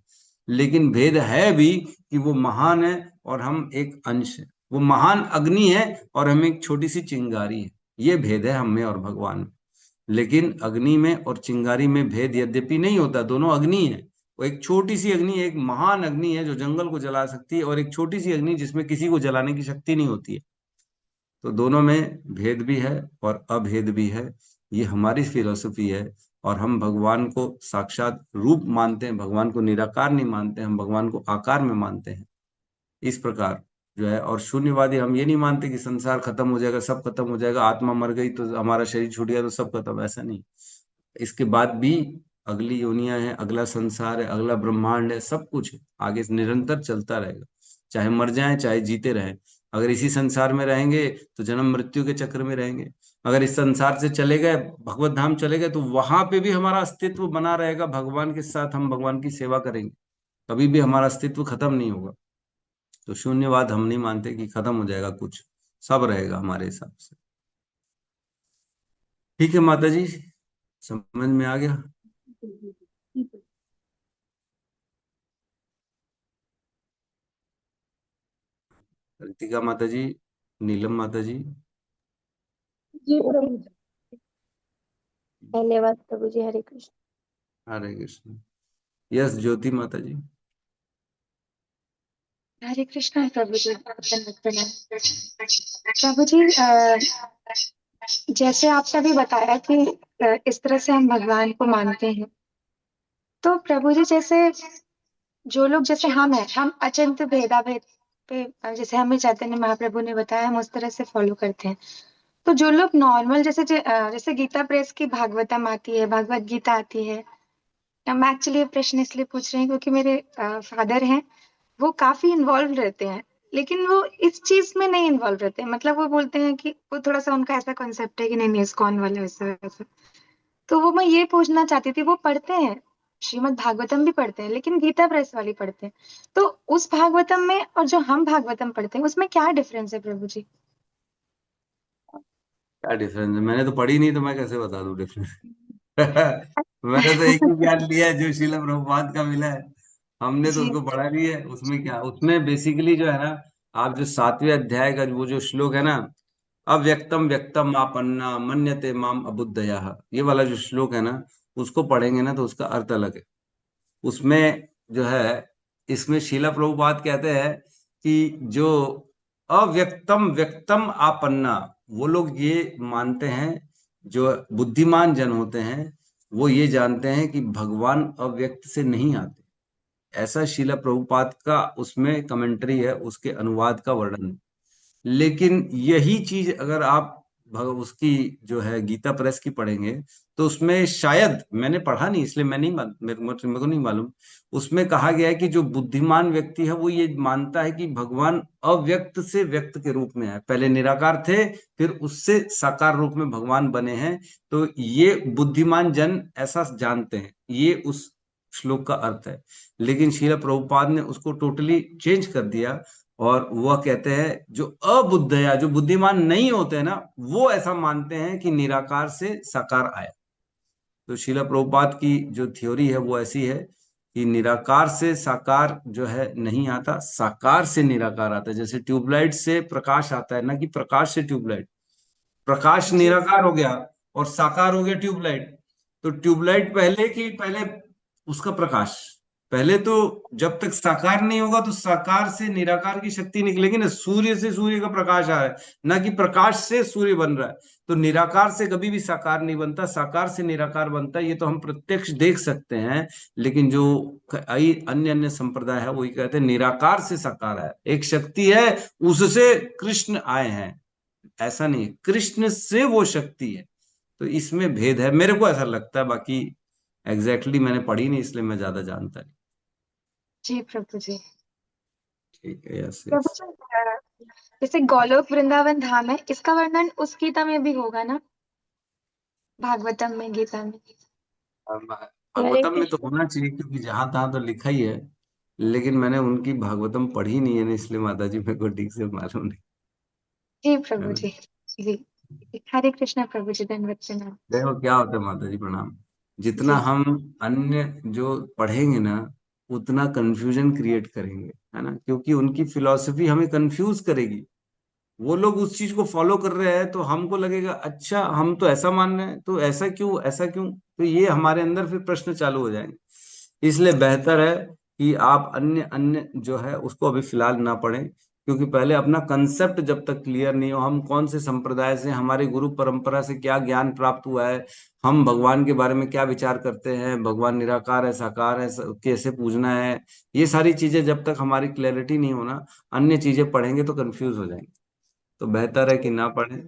लेकिन भेद है भी कि वो महान है और हम एक अंश है, वो महान अग्नि है और हम एक छोटी सी चिंगारी है। ये भेद है हम में और भगवान में। लेकिन अग्नि में और चिंगारी में भेद यद्यपि नहीं होता, दोनों अग्नि है। वो एक छोटी सी अग्नि, एक महान अग्नि है जो जंगल को जला सकती है, और एक छोटी सी अग्नि जिसमें किसी को जलाने की शक्ति नहीं होती है। तो दोनों में भेद भी है और अभेद भी है, ये हमारी फिलोसफी है। और हम भगवान को साक्षात रूप मानते हैं, भगवान को निराकार नहीं मानते, हम भगवान को आकार में मानते हैं, इस प्रकार जो है। और शून्यवादी हम ये नहीं मानते कि संसार खत्म हो जाएगा, सब खत्म हो जाएगा, आत्मा मर गई तो हमारा शरीर छूट गया तो सब खत्म, ऐसा नहीं। इसके बाद भी अगली योनियां हैं, अगला संसार है, अगला ब्रह्मांड है, सब कुछ है, आगे निरंतर चलता रहेगा, चाहे मर जाएं चाहे जीते रहें। अगर इसी संसार में रहेंगे तो जन्म मृत्यु के चक्र में रहेंगे, अगर इस संसार से चले गए, भगवत धाम चले गए, तो वहां पे भी हमारा अस्तित्व बना रहेगा, भगवान के साथ हम भगवान की सेवा करेंगे, कभी भी हमारा अस्तित्व खत्म नहीं होगा। तो शून्यवाद हम नहीं मानते कि खत्म हो जाएगा कुछ, सब रहेगा हमारे हिसाब से। ठीक है माता जी, समझ में आ गया? रितिका माता जी, नीलम माता जी, जी प्रभु जी। धन्यवाद प्रभु जी। हरे कृष्ण। हरे कृष्ण। यस ज्योति माता जी। हरे कृष्णा प्रभु जी, दंडवत प्रणाम। प्रभु जी, जैसे आपने अभी बताया कि इस तरह से हम भगवान को मानते हैं, तो प्रभु जी जैसे जो लोग जैसे हम हैं, हम अचिंत्य भेदाभेद पे जैसे हमें चैतन्य महाप्रभु ने बताया, हम उस तरह से फॉलो करते हैं। तो जो लोग नॉर्मल जैसे गीता प्रेस की भागवतम आती है, भगवत गीता आती है। हम एक्चुअली ये प्रश्न इसलिए पूछ रहे हैं क्योंकि मेरे फादर हैं, वो काफी इन्वॉल्व रहते हैं, लेकिन वो इस चीज में नहीं इन्वॉल्व रहते हैं। मतलब वो बोलते हैं कि वो थोड़ा सा उनका ऐसा कॉन्सेप्ट है कि नहीं नहीं इस्कॉन वाला वैसा वैसा। तो वो मैं ये पूछना चाहती थी, वो पढ़ते हैं, श्रीमद् भागवतम भी पढ़ते हैं, लेकिन गीता प्रेस वाली पढ़ते हैं। तो उस भागवतम में और जो हम भागवतम पढ़ते हैं उसमें क्या डिफरेंस है प्रभु जी? क्या डिफरेंस है? मैंने तो पढ़ी नहीं, तो मैं कैसे बता दूं डिफरेंस? मैंने तो एक ही ज्ञान लिया है जो शीला प्रभुपाद का मिला है। हमने तो जी उसको पढ़ा नहीं है। उसमें क्या, उसमें बेसिकली जो है ना, आप जो 7वें अध्याय का वो जो श्लोक है ना, अव्यक्तम व्यक्तम आपन्ना मन्यते माम अबुद्धया, ये वाला जो श्लोक है ना, उसको पढ़ेंगे ना तो उसका अर्थ अलग है। उसमें जो है, इसमें शीला प्रभुपाद कहते हैं कि जो अव्यक्तम व्यक्तम आपन्ना, वो लोग ये मानते हैं, जो बुद्धिमान जन होते हैं वो ये जानते हैं कि भगवान अव्यक्त से नहीं आते। ऐसा शीला प्रभुपाद का उसमें कमेंट्री है, उसके अनुवाद का वर्णन है। लेकिन यही चीज अगर आप उसकी जो है गीता प्रेस की पढ़ेंगे, तो उसमें शायद, मैंने पढ़ा नहीं इसलिए मैं नहीं मेरे को नहीं मालूम, उसमें कहा गया है कि जो बुद्धिमान व्यक्ति है वो ये मानता है कि भगवान अव्यक्त से व्यक्त के रूप में है, पहले निराकार थे, फिर उससे साकार रूप में भगवान बने हैं। तो ये बुद्धिमान जन ऐसा जानते हैं, ये उस श्लोक का अर्थ है। लेकिन श्रील प्रभुपाद ने उसको टोटली चेंज कर दिया, और वह कहते हैं जो अबुद्धया, जो बुद्धिमान नहीं होते हैं ना, वो ऐसा मानते हैं कि निराकार से साकार आया। तो शीला प्रभुपाद की जो थ्योरी है वो ऐसी है कि निराकार से साकार जो है नहीं आता, साकार से निराकार आता है। जैसे ट्यूबलाइट से प्रकाश आता है ना, कि प्रकाश से ट्यूबलाइट, प्रकाश जी निराकार हो गया और साकार हो गया ट्यूबलाइट। तो ट्यूबलाइट पहले की पहले, उसका प्रकाश पहले, तो जब तक साकार नहीं होगा तो साकार से निराकार की शक्ति निकलेगी ना, सूर्य से सूर्य का प्रकाश आ रहा है, ना कि प्रकाश से सूर्य बन रहा है। तो निराकार से कभी भी साकार नहीं बनता, साकार से निराकार बनता है, ये तो हम प्रत्यक्ष देख सकते हैं। लेकिन जो कई अन्य अन्य संप्रदाय है वो ये कहते हैं निराकार से साकार है, एक शक्ति है उससे कृष्ण आए हैं। ऐसा नहीं है, कृष्ण से वो शक्ति है। तो इसमें भेद है, मेरे को ऐसा लगता है। बाकी एग्जैक्टली मैंने पढ़ी नहीं इसलिए मैं ज्यादा जानता नहीं। जी प्रभु जी। ठीक है, यस प्रभु यस। जी, जैसे गोलोक वृंदावन धाम है, इसका वर्णन उस गीता में भी होगा ना, भागवतम में, गीता में? हरे भागवतम में तो कृष्ण। होना चाहिए, क्योंकि जहां तहां तो लिखा ही है। लेकिन मैंने उनकी भागवतम पढ़ी नहीं है ना, इसलिए माता जी मेरे को ठीक से मालूम नहीं जी है प्रभु ना। जी। जी हरे कृष्णा प्रभु जी, धन्यवाद प्रणाम। देखो क्या होता है माता जी, प्रणाम। जितना जी हम अन्य जो पढ़ेंगे ना, उतना कंफ्यूजन क्रिएट करेंगे, है ना, क्योंकि उनकी फिलॉसफी हमें कंफ्यूज करेगी। वो लोग उस चीज को फॉलो कर रहे हैं तो हमको लगेगा अच्छा हम तो ऐसा मान रहे हैं, तो ऐसा क्यों, ऐसा क्यों, तो ये हमारे अंदर फिर प्रश्न चालू हो जाएंगे। इसलिए बेहतर है कि आप अन्य अन्य जो है उसको अभी फिलहाल ना पढ़ें, क्योंकि पहले अपना कंसेप्ट जब तक क्लियर नहीं हो, हम कौन से संप्रदाय से, हमारे गुरु परंपरा से क्या ज्ञान प्राप्त हुआ है, हम भगवान के बारे में क्या विचार करते हैं, भगवान निराकार है साकार है, कैसे पूजना है, ये सारी चीजें जब तक हमारी क्लैरिटी नहीं होना, अन्य चीजें पढ़ेंगे तो कंफ्यूज हो जाएंगे। तो बेहतर है कि ना पढ़ें।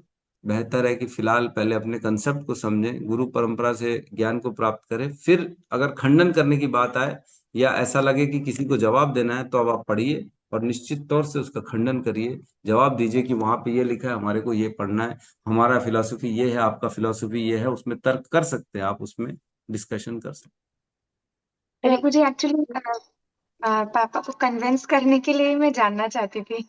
बेहतर है कि फिलहाल पहले अपने कंसेप्ट को समझें, गुरु परंपरा से ज्ञान को प्राप्त करें, फिर अगर खंडन करने की बात आए या ऐसा लगे कि किसी को जवाब देना है, तो अब आप पढ़िए और निश्चित तौर से उसका खंडन करिए। जवाब दीजिए कि वहां पे ये लिखा है, हमारे को ये पढ़ना है, हमारा फिलॉसफी ये है, आपका फिलॉसफी ये है, उसमें तर्क कर सकते हैं आप, उसमें डिस्कशन कर सकते हरे प्रभु जी, एक्चुअली पापा को कन्विंस करने के लिए मैं जानना चाहती थी,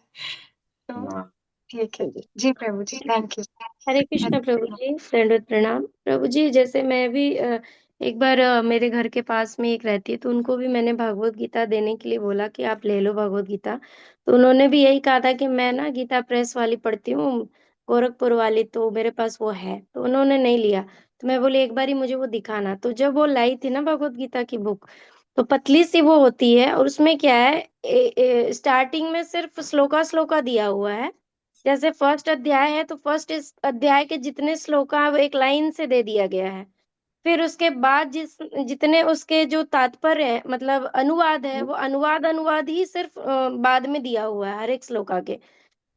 तो हैं। हाँ। ठीक है। जी प्रभु जी, थैंक यू। हरे कृष्णा प्रभु जी, दंडवत प्रणाम प्रभु जी। जैसे मैं भी एक बार मेरे घर के पास में एक रहती है, तो उनको भी मैंने भागवत गीता देने के लिए बोला कि आप ले लो भागवत गीता। तो उन्होंने भी यही कहा था कि मैं ना गीता प्रेस वाली पढ़ती हूँ, गोरखपुर वाली, तो मेरे पास वो है, तो उन्होंने नहीं लिया। तो मैं बोली एक बारी मुझे वो दिखाना। तो जब वो लाई थी ना भगवत गीता की बुक, तो पतली सी वो होती है, और उसमें क्या है, स्टार्टिंग में सिर्फ श्लोका दिया हुआ है। जैसे फर्स्ट अध्याय है तो फर्स्ट इस अध्याय के जितने श्लोका वो एक लाइन से दे दिया गया है। फिर उसके बाद जितने उसके जो तात्पर्य है, मतलब अनुवाद है, वो अनुवाद ही सिर्फ बाद में दिया हुआ है हर एक श्लोका के।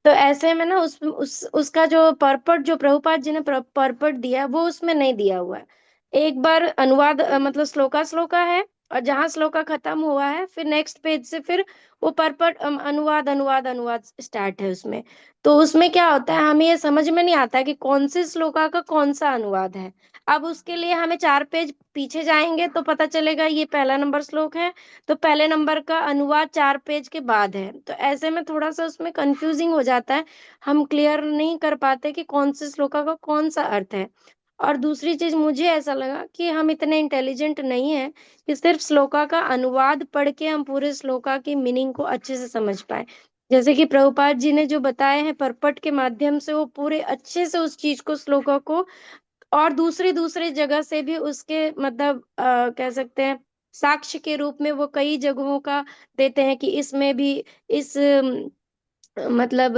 तो ऐसे में ना उसका जो पर्पट जो प्रभुपाद जी ने पर्पट दिया वो उसमें नहीं दिया हुआ है। एक बार अनुवाद मतलब श्लोका है, और जहां श्लोका खत्म हुआ है फिर नेक्स्ट पेज से फिर वो पर्पट अनुवाद स्टार्ट है उसमें। तो उसमें क्या होता है, हमें ये समझ में नहीं आता कि कौन से श्लोका का कौन सा अनुवाद है। अब उसके लिए हमें 4 पेज पीछे जाएंगे तो पता चलेगा ये पहला नंबर श्लोक है, तो पहले नंबर का अनुवाद 4 पेज के बाद है। तो ऐसे में थोड़ा सा उसमें कंफ्यूजिंग हो जाता है, हम क्लियर नहीं कर पाते कि कौन से श्लोका का कौन सा अर्थ है। और दूसरी चीज मुझे ऐसा लगा कि हम इतने इंटेलिजेंट नहीं है कि सिर्फ श्लोका का अनुवाद पढ़ के हम पूरे श्लोका की मीनिंग को अच्छे से समझ पाए। जैसे कि प्रभुपाद जी ने जो बताए हैं पर्पट के माध्यम से, वो पूरे अच्छे से उस चीज को श्लोका को, और दूसरी दूसरी जगह से भी उसके मतलब कह सकते हैं साक्ष्य के रूप में वो कई जगहों का देते हैं कि इसमें भी इस मतलब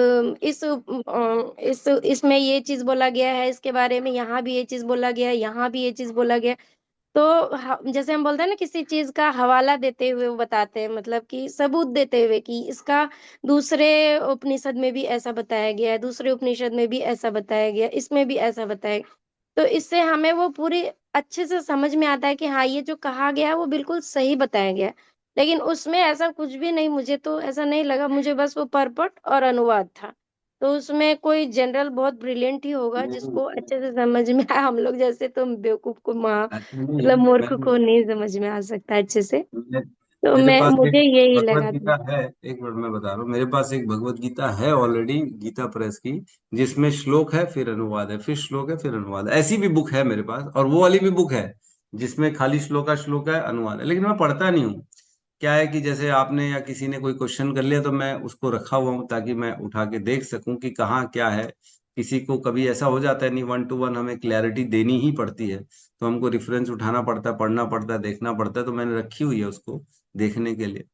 इसमें ये चीज बोला गया है, इसके बारे में यहाँ भी ये चीज बोला गया है, यहाँ भी ये चीज बोला गया है। तो जैसे हम बोलते हैं ना, किसी चीज का हवाला देते हुए वो बताते हैं, मतलब कि सबूत देते हुए कि इसका दूसरे उपनिषद में भी ऐसा बताया गया है, दूसरे उपनिषद में भी ऐसा बताया गया, इसमें भी ऐसा बताया। तो इससे हमें वो पूरी अच्छे से समझ में आता है कि हाँ ये जो कहा गया है वो बिल्कुल सही बताया गया है। लेकिन उसमें ऐसा कुछ भी नहीं, मुझे तो ऐसा नहीं लगा, मुझे बस वो पर्पट और अनुवाद था। तो उसमें कोई जनरल बहुत ब्रिलियंट ही होगा जिसको अच्छे से समझ में आया, हम लोग जैसे तो बेवकूफ को मतलब मूर्ख को नहीं समझ में आ सकता अच्छे से। मैं तो मेरे पास मुझे एक यही भगवत लगा था। गीता है। एक मिनट मैं बता रहा हूँ, मेरे पास एक भगवत गीता है ऑलरेडी, गीता प्रेस की, जिसमें श्लोक है फिर अनुवाद है, फिर श्लोक है फिर अनुवाद है। ऐसी भी बुक है मेरे पास, और वो वाली भी बुक है जिसमें खाली श्लोक है अनुवाद है, लेकिन मैं पढ़ता नहीं हूँ। क्या है कि जैसे आपने या किसी ने कोई क्वेश्चन कर लिया तो मैं उसको रखा हुआ हूँ ताकि मैं उठा के देख सकूं कि कहाँ क्या है। किसी को कभी ऐसा हो जाता है, नहीं 1 to 1 हमें क्लैरिटी देनी ही पड़ती है, तो हमको रेफरेंस उठाना पड़ता है, पढ़ना पड़ता है, देखना पड़ता है। तो मैंने रखी हुई है उसको देखने के लिए।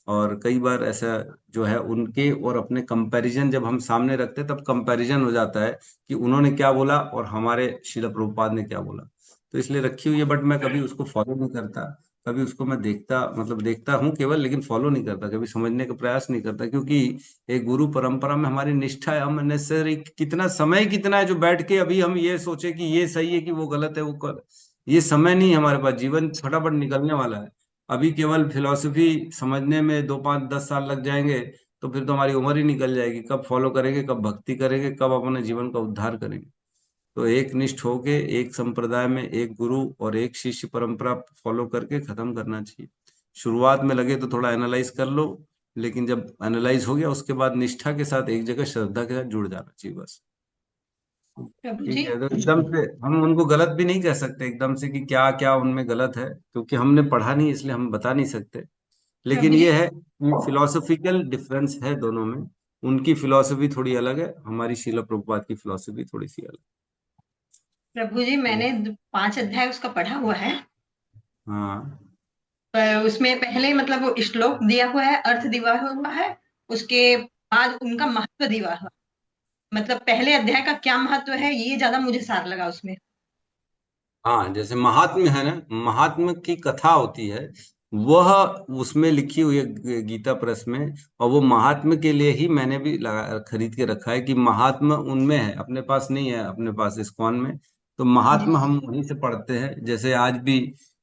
और कई बार ऐसा जो है उनके और अपने कंपैरिजन जब हम सामने रखते हैं तब कंपैरिजन हो जाता है कि उन्होंने क्या बोला और हमारे श्रील प्रभुपाद ने क्या बोला। तो इसलिए रखी हुई है, बट मैं कभी उसको फॉलो नहीं करता। कभी उसको मैं देखता, मतलब देखता हूँ केवल, लेकिन फॉलो नहीं करता, कभी समझने का प्रयास नहीं करता, क्योंकि एक गुरु परंपरा में हमारी निष्ठा है। हम नेसेसरी कितना समय कितना है जो बैठ के अभी हम ये सोचे कि ये सही है कि वो गलत है, ये समय नहीं है हमारे पास। जीवन फटाफट निकलने वाला है। अभी केवल फिलॉसफी समझने में 2 5 10 साल लग जाएंगे, तो फिर तो हमारी उम्र ही निकल जाएगी। कब फॉलो करेंगे, कब भक्ति करेंगे, कब अपने जीवन का उद्धार करेंगे। तो एक निष्ठ होके एक संप्रदाय में एक गुरु और एक शिष्य परंपरा फॉलो करके खत्म करना चाहिए। शुरुआत में लगे तो थोड़ा एनालाइज कर लो, लेकिन जब एनालाइज हो गया उसके बाद निष्ठा के साथ एक जगह श्रद्धा के साथ जुड़ जाना चाहिए बस। प्रभु ठीक जी। है, तो एकदम से हम उनको गलत भी नहीं कह सकते एकदम से कि क्या क्या उनमें गलत है, क्योंकि हमने पढ़ा नहीं इसलिए हम बता नहीं सकते। लेकिन प्रभु जी। ये है कि फिलोसफिकल डिफरेंस है दोनों में। उनकी फिलॉसफी थोड़ी अलग है, हमारी शीला प्रभुपाद की फिलॉसफी थोड़ी सी अलग प्रभु जी, है। मैंने 5 अध्याय उसका पढ़ा हुआ है। हाँ उसमें पहले मतलब वो श्लोक दिया हुआ है, अर्थ दिया हुआ है, उसके बाद उनका महत्व दिया हुआ। मतलब पहले अध्याय का क्या महत्व है ये ज्यादा मुझे सार लगा उसमें। हाँ, जैसे महात्म्य है ना, महात्म्य की कथा होती है, वह उसमें लिखी हुई है गीता प्रेस में। और वो महात्म्य के लिए ही मैंने भी खरीद के रखा है कि महात्म्य उनमें है, अपने पास नहीं है, अपने पास इस्कॉन में। तो जी महात्म्य जी। हम वहीं से पढ़ते हैं। जैसे आज भी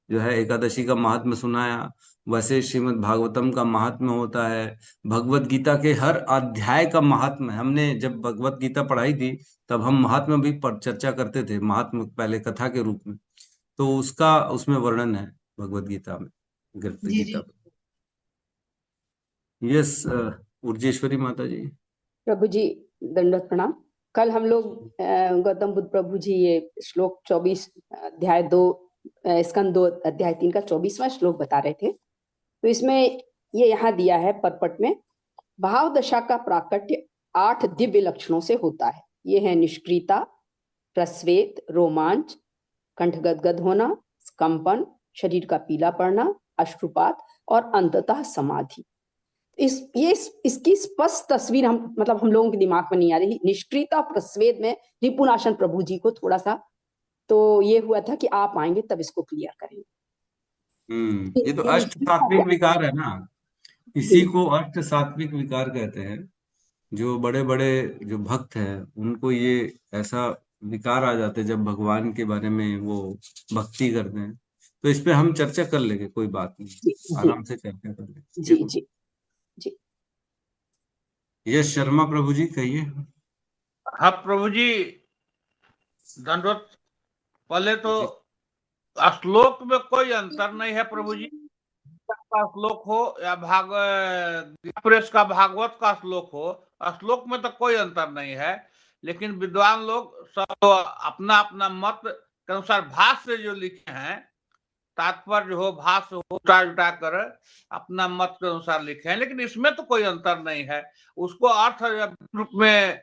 जो है एकादशी का महात्म्य सुनाया, वैसे श्रीमद् भागवतम का महात्म्य होता है। भगवत गीता के हर अध्याय का महात्म्य है। हमने जब भगवत गीता पढ़ाई थी तब हम महात्म्य भी पर चर्चा करते थे, महात्म्य पहले कथा के रूप में। तो उसका उसमें वर्णन है भगवत गीता में, जी गीता जी। में। यस, उर्जेश्वरी माता जी। प्रभु जी दंडवत प्रणाम। कल हम लोग गौतम बुद्ध प्रभु जी ये श्लोक 24 अध्याय 2 स्कंद 2 अध्याय 3 का 24वां श्लोक बता रहे थे। तो इसमें ये यहाँ दिया है परपट में, भाव दशा का प्राकट्य 8 दिव्य लक्षणों से होता है। ये है निष्क्रियता, प्रस्वेत, रोमांच, कंठ गदगद होना, कंपन, शरीर का पीला पड़ना, अश्रुपात और अंततः समाधि। इसकी स्पष्ट तस्वीर हम लोगों के दिमाग में नहीं आ रही। निष्क्रियता प्रस्वेद में निपुणासन प्रभु जी को थोड़ा सा तो ये हुआ था कि आप आएंगे तब इसको क्लियर करेंगे। ये तो अष्ट सात्विक विकार है ना, इसी को अष्ट सात्विक विकार कहते हैं। जो बड़े बड़े जो भक्त हैं उनको ये ऐसा विकार आ जाते हैं जब भगवान के बारे में वो भक्ति करते हैं। तो इस पे हम चर्चा कर लेंगे, कोई बात नहीं, आराम से चर्चा कर लेंगे। जी जी जी। यश शर्मा प्रभु जी कहिए। हाँ प्रभु जी, दंडवत। पहले तो श्लोक में कोई अंतर नहीं है प्रभु जी, का श्लोक हो या प्रेस का भागवत का श्लोक हो, श्लोक में तो कोई अंतर नहीं है। लेकिन विद्वान लोग सब अपना अपना मत के अनुसार भाष्य जो लिखे हैं, तात्पर्य हो, भाष्य हो, उल्टा कर अपना मत के अनुसार लिखे हैं। लेकिन इसमें तो कोई अंतर नहीं है। उसको अर्थ रूप में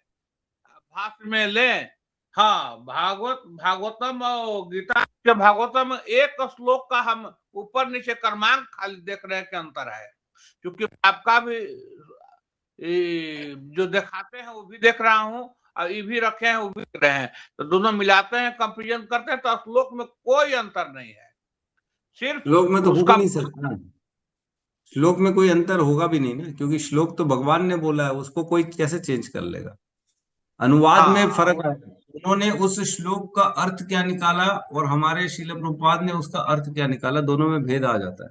भाष्य में लें। हाँ, भागवतम और गीता के भागवतम एक श्लोक का हम ऊपर नीचे क्रमांक खाली देख रहे हैं कि अंतर है, क्योंकि आपका भी जो दिखाते हैं वो भी देख रहा हूँ और ये भी रखे हैं वो भी देख रहे हैं, तो दोनों मिलाते हैं, कंपेरिजन करते हैं, तो श्लोक में कोई अंतर नहीं है। सिर्फ श्लोक में तो हो उसका भी नहीं सकता, श्लोक में कोई अंतर होगा भी नहीं ना, क्योंकि श्लोक तो भगवान ने बोला है, उसको कोई कैसे चेंज कर लेगा। अनुवाद में फर्क है, उन्होंने उस श्लोक का अर्थ क्या निकाला और हमारे श्रील प्रभुपाद ने उसका अर्थ क्या निकाला, दोनों में भेद आ जाता है।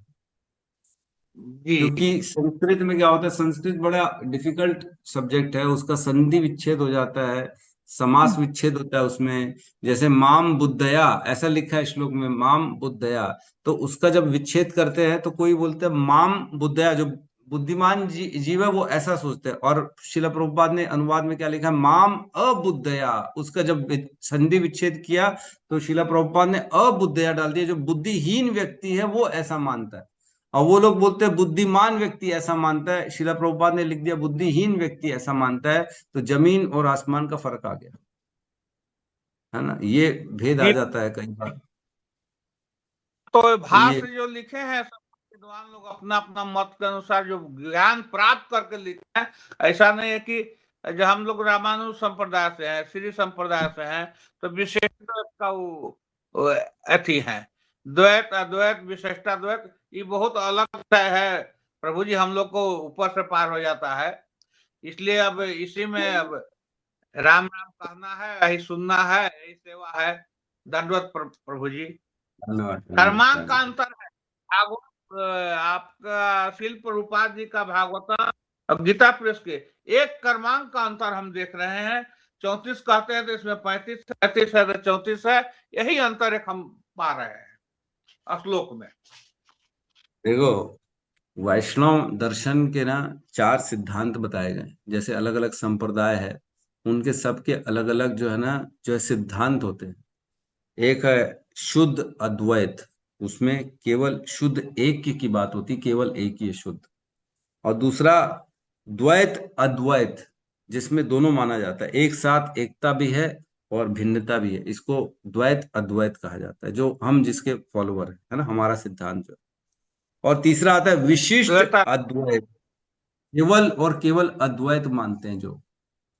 क्योंकि संस्कृत में क्या होता है, संस्कृत बड़ा डिफिकल्ट सब्जेक्ट है, उसका संधि विच्छेद हो जाता है, समास विच्छेद होता है उसमें। जैसे माम बुद्धया ऐसा लिखा है श्लोक में, माम बुद्धया, तो उसका जब विच्छेद करते हैं तो कोई बोलते हैं माम बुद्धया, जो बुद्धिमान जीव है वो ऐसा सोचते हैं। और शिला प्रभुपाद ने अनुवाद में क्या लिखा है, माम अबुद्धया, उसका जब संधि विच्छेद किया तो शिला प्रभुपाद ने अबुद्धया डाल दिया, जो बुद्धिहीन व्यक्ति है वो ऐसा मानता है। और वो लोग बोलते हैं बुद्धिमान व्यक्ति ऐसा मानता है, शिला प्रभुपाद ने लिख दिया बुद्धिहीन व्यक्ति ऐसा मानता है। तो जमीन और आसमान का फर्क आ गया है ना, ये भेद आ जाता है कई बार। तो भाष्य जो लिखे हैं सब विद्वान लोग अपना अपना मत के अनुसार जो ज्ञान प्राप्त करके लिखे हैं। ऐसा नहीं है कि जो हम लोग रामानुज संप्रदाय से हैं, श्री संप्रदाय से हैं, तो विशेष का वो अथी है, द्वैत अद्वैत विशिष्टाद्वैत, ये बहुत अलग है प्रभु जी, हम लोग को ऊपर से पार हो जाता है। इसलिए अब इसी में अब राम राम कहना है, यही सुनना है, यही सेवा है। दंडवत प्रभु जी। क्रमांक का अंतर है। आपका शिल्प रूपाद जी का भागवत अब गीता प्रेस के एक क्रमांक का अंतर हम देख रहे हैं। 34 कहते हैं तो इसमें 35 37 है तो 34 है, यही अंतर एक हम पा रहे हैं श्लोक में। देखो, वैष्णव दर्शन के ना 4 सिद्धांत बताए गए, जैसे अलग अलग संप्रदाय है उनके सबके अलग अलग जो है ना, जो है सिद्धांत होते हैं। एक है शुद्ध अद्वैत, उसमें केवल शुद्ध एक की बात होती, केवल एक ही है शुद्ध। और दूसरा द्वैत अद्वैत, जिसमें दोनों माना जाता है, एक साथ एकता भी है और भिन्नता भी है, इसको द्वैत अद्वैत कहा जाता है, जो हम जिसके फॉलोवर है ना, हमारा सिद्धांत जो। और तीसरा आता है विशिष्ट अद्वैत, केवल और केवल अद्वैत मानते हैं जो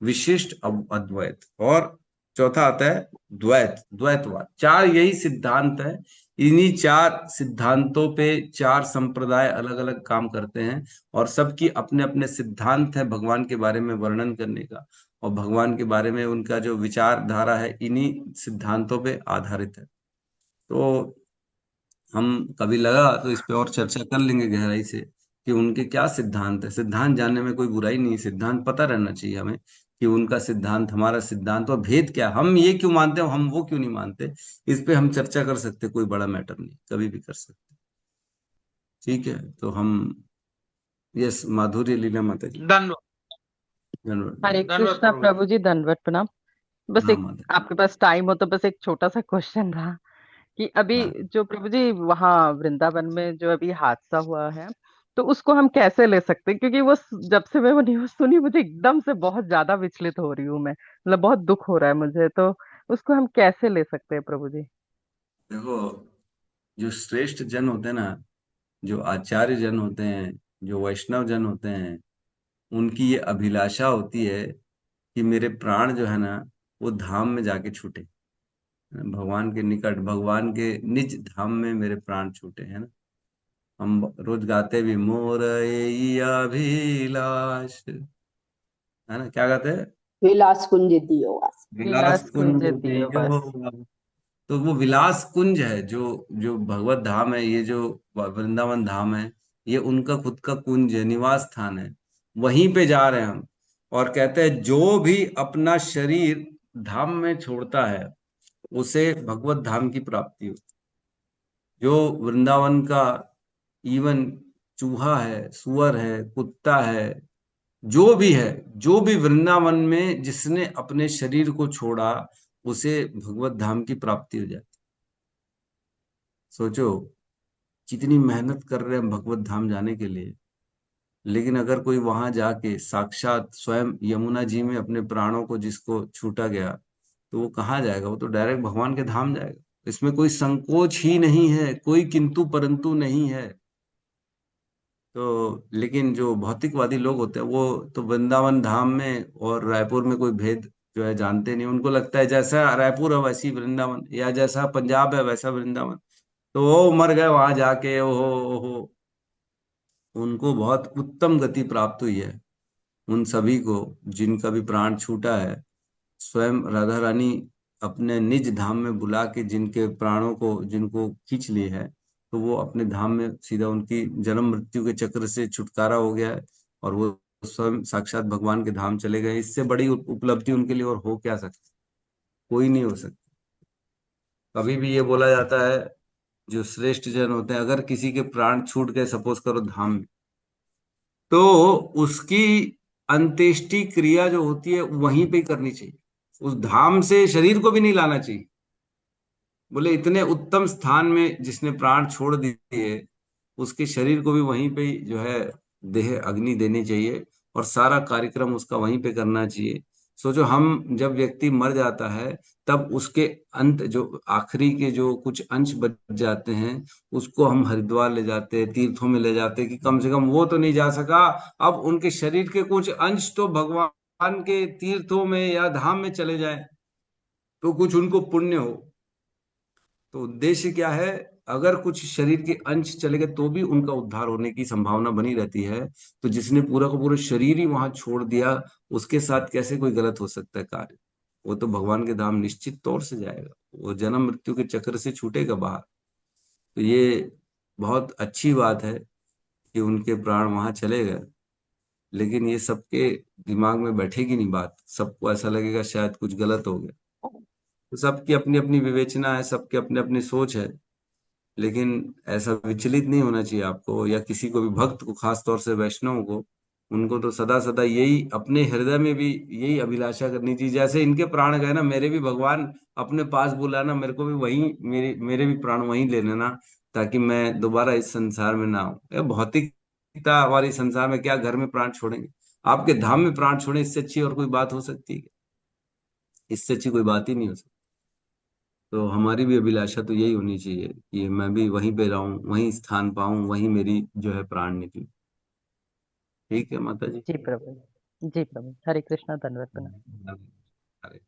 विशिष्ट अद्वैत। और चौथा आता है द्वैत, द्वैतवाद। 4 यही सिद्धांत है। इन्हीं 4 सिद्धांतों पे 4 संप्रदाय अलग अलग काम करते हैं और सबकी अपने अपने सिद्धांत है भगवान के बारे में वर्णन करने का, और भगवान के बारे में उनका जो विचारधारा है इन्हीं सिद्धांतों पे आधारित है। तो हम कभी लगा तो इस पे और चर्चा कर लेंगे गहराई से कि उनके क्या सिद्धांत है। सिद्धांत जानने में कोई बुराई नहीं, सिद्धांत पता रहना चाहिए हमें कि उनका सिद्धांत हमारा सिद्धांत और भेद क्या, हम ये क्यों मानते हैं, हम वो क्यों नहीं मानते। इस पे हम चर्चा कर सकते, कोई बड़ा मैटर नहीं, कभी भी कर सकते। ठीक है, तो हम यस माधुर्य लीला माता जी। हरे कृष्णा प्रभु जी, दंडवत प्रणाम। बस एक आपके पास टाइम हो तो बस एक छोटा सा क्वेश्चन था कि अभी जो प्रभु जी वहाँ वृंदावन में जो अभी हादसा हुआ है, तो उसको हम कैसे ले सकते हैं, क्योंकि वो जब से मैं वो न्यूज सुनी मुझे एकदम से बहुत ज्यादा विचलित हो रही हूँ मैं, मतलब बहुत दुख हो रहा है मुझे, तो उसको हम कैसे ले सकते हैं प्रभु जी। देखो, जो श्रेष्ठ जन होते हैं ना, जो आचार्य जन होते हैं, जो वैष्णव जन होते हैं, उनकी ये अभिलाषा होती है कि मेरे प्राण जो है ना वो धाम में जाके छूटे, भगवान के निकट, भगवान के निज धाम में मेरे प्राण छूटे, है ना। हम रोज गाते भी, मोर यही अभिलाष, है ना, क्या गाते हैं, विलास कुंज दियो वास। विलास कुंज कुंज दियो दियो। तो वो विलास कुंज है, जो जो भगवत धाम है, ये जो वृंदावन धाम है, ये उनका खुद का कुंज है, निवास स्थान है। वहीं पे जा रहे हैं हम, और कहते हैं जो भी अपना शरीर धाम में छोड़ता है उसे भगवत धाम की प्राप्ति होती है। जो वृंदावन का इवन चूहा है, सुअर है, कुत्ता है, जो भी है, जो भी वृंदावन में जिसने अपने शरीर को छोड़ा, उसे भगवत धाम की प्राप्ति हो जाती। सोचो कितनी मेहनत कर रहे हैं हम भगवत धाम जाने के लिए, लेकिन अगर कोई वहां जाके साक्षात स्वयं यमुना जी में अपने प्राणों को जिसको छूटा गया, तो वो कहाँ जाएगा, वो तो डायरेक्ट भगवान के धाम जाएगा। इसमें कोई संकोच ही नहीं है, कोई किंतु परंतु नहीं है। तो लेकिन जो भौतिकवादी लोग होते हैं वो तो वृंदावन धाम में और रायपुर में कोई भेद जो है जानते नहीं। उनको लगता है जैसा रायपुर है वैसी वृंदावन, या जैसा पंजाब है वैसा वृंदावन। तो वो मर गए वहां जाके, ओहो ओहो, उनको बहुत उत्तम गति प्राप्त हुई है। उन सभी को जिनका भी प्राण छूटा है, स्वयं राधा रानी अपने निज धाम में बुला के जिनके प्राणों को, जिनको खींच ली है, तो वो अपने धाम में सीधा, उनकी जन्म मृत्यु के चक्र से छुटकारा हो गया है, और वो स्वयं साक्षात भगवान के धाम चले गए। इससे बड़ी उपलब्धि उनके लिए और हो क्या सकती, कोई नहीं हो सकती। कभी भी ये बोला जाता है, जो श्रेष्ठ जन होते हैं, अगर किसी के प्राण छूट गए सपोज करो धाम में, तो उसकी अंत्येष्टि क्रिया जो होती है वहीं पे करनी चाहिए, उस धाम से शरीर को भी नहीं लाना चाहिए। बोले इतने उत्तम स्थान में जिसने प्राण छोड़ दिए, उसके शरीर को भी वहीं पे जो है देह अग्नि देनी चाहिए, और सारा कार्यक्रम उसका वहीं पे करना चाहिए। सोचो, हम जब व्यक्ति मर जाता है तब उसके अंत, जो आखिरी के जो कुछ अंश बच जाते हैं, उसको हम हरिद्वार ले जाते हैं, तीर्थों में ले जाते हैं, कि कम से कम वो तो नहीं जा सका, अब उनके शरीर के कुछ अंश तो भगवान के तीर्थों में या धाम में चले जाए, तो कुछ उनको पुण्य हो। तो उद्देश्य क्या है, अगर कुछ शरीर के अंश चले गए तो भी उनका उद्धार होने की संभावना बनी रहती है। तो जिसने पूरा का पूरा शरीर ही वहां छोड़ दिया, उसके साथ कैसे कोई गलत हो सकता है कार्य। वो तो भगवान के धाम निश्चित तौर से जाएगा, वो जन्म मृत्यु के चक्र से छूटेगा बाहर। तो ये बहुत अच्छी बात है कि उनके प्राण वहां चले गए, लेकिन ये सबके दिमाग में बैठेगी नहीं बात, सबको ऐसा लगेगा शायद कुछ गलत हो गया। तो सबकी अपनी अपनी विवेचना है, सबके अपने अपनी सोच है, लेकिन ऐसा विचलित नहीं होना चाहिए आपको, या किसी को भी, भक्त को, खास तौर से वैष्णव को, उनको तो सदा सदा यही अपने हृदय में भी यही अभिलाषा करनी चाहिए, जैसे इनके प्राण गए ना, मेरे भी भगवान अपने पास बुलाना, मेरे को भी वहीं, मेरे भी प्राण वहीं ले लेना, ताकि मैं दोबारा इस संसार में ना हूं। भौतिकता हमारी संसार में क्या, घर में प्राण छोड़ेंगे, आपके धाम में प्राण छोड़े, इससे अच्छी और कोई बात हो सकती है? इससे अच्छी कोई बात ही नहीं हो सकती। तो हमारी भी अभिलाषा तो यही होनी चाहिए कि मैं भी वहीं पे रहूं, वहीं स्थान पाऊं, वहीं मेरी जो है प्राण निकले। ठीक है माता जी। जी प्रभु, जी प्रभु, हरे कृष्णा, धन्यवाद प्रणाम। हरे।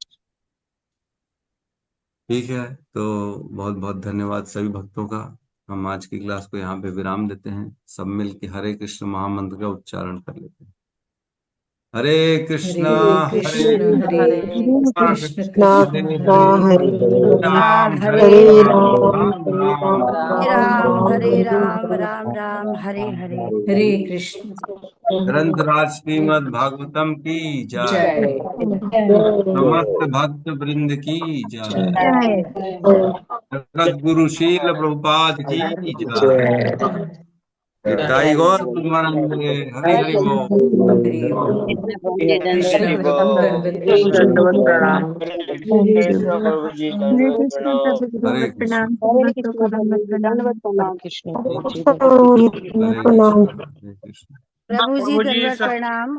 ठीक है, तो बहुत बहुत धन्यवाद सभी भक्तों का। हम आज की क्लास को यहाँ पे विराम देते हैं, सब मिल के हरे कृष्ण महामंत्र का उच्चारण कर लेते हैं। हरे कृष्णा हरे कृष्ण हरे कृष्ण हरे राम, हरे राम हरे राम राम राम हरे हरे। हरे कृष्ण। ग्रंथराज श्रीमद् भागवतम की जय, समस्त भक्त वृंद की जय, सद्गुरु शील प्रभुपाद की जय, निताई गौर प्रेमानंद। हरि हरि बोल। कृष्ण दंडवत प्रणाम। प्रभु जी हरे दंडवत कृष्ण प्रणाम। प्रभु जी हरे दंडवत कृष्ण। प्रणाम, समस्तों को दंडवत प्रणाम। प्रणाम। कृष्ण हरे कृष्ण। प्रभु जी प्रभु जी दंडवत प्रणाम।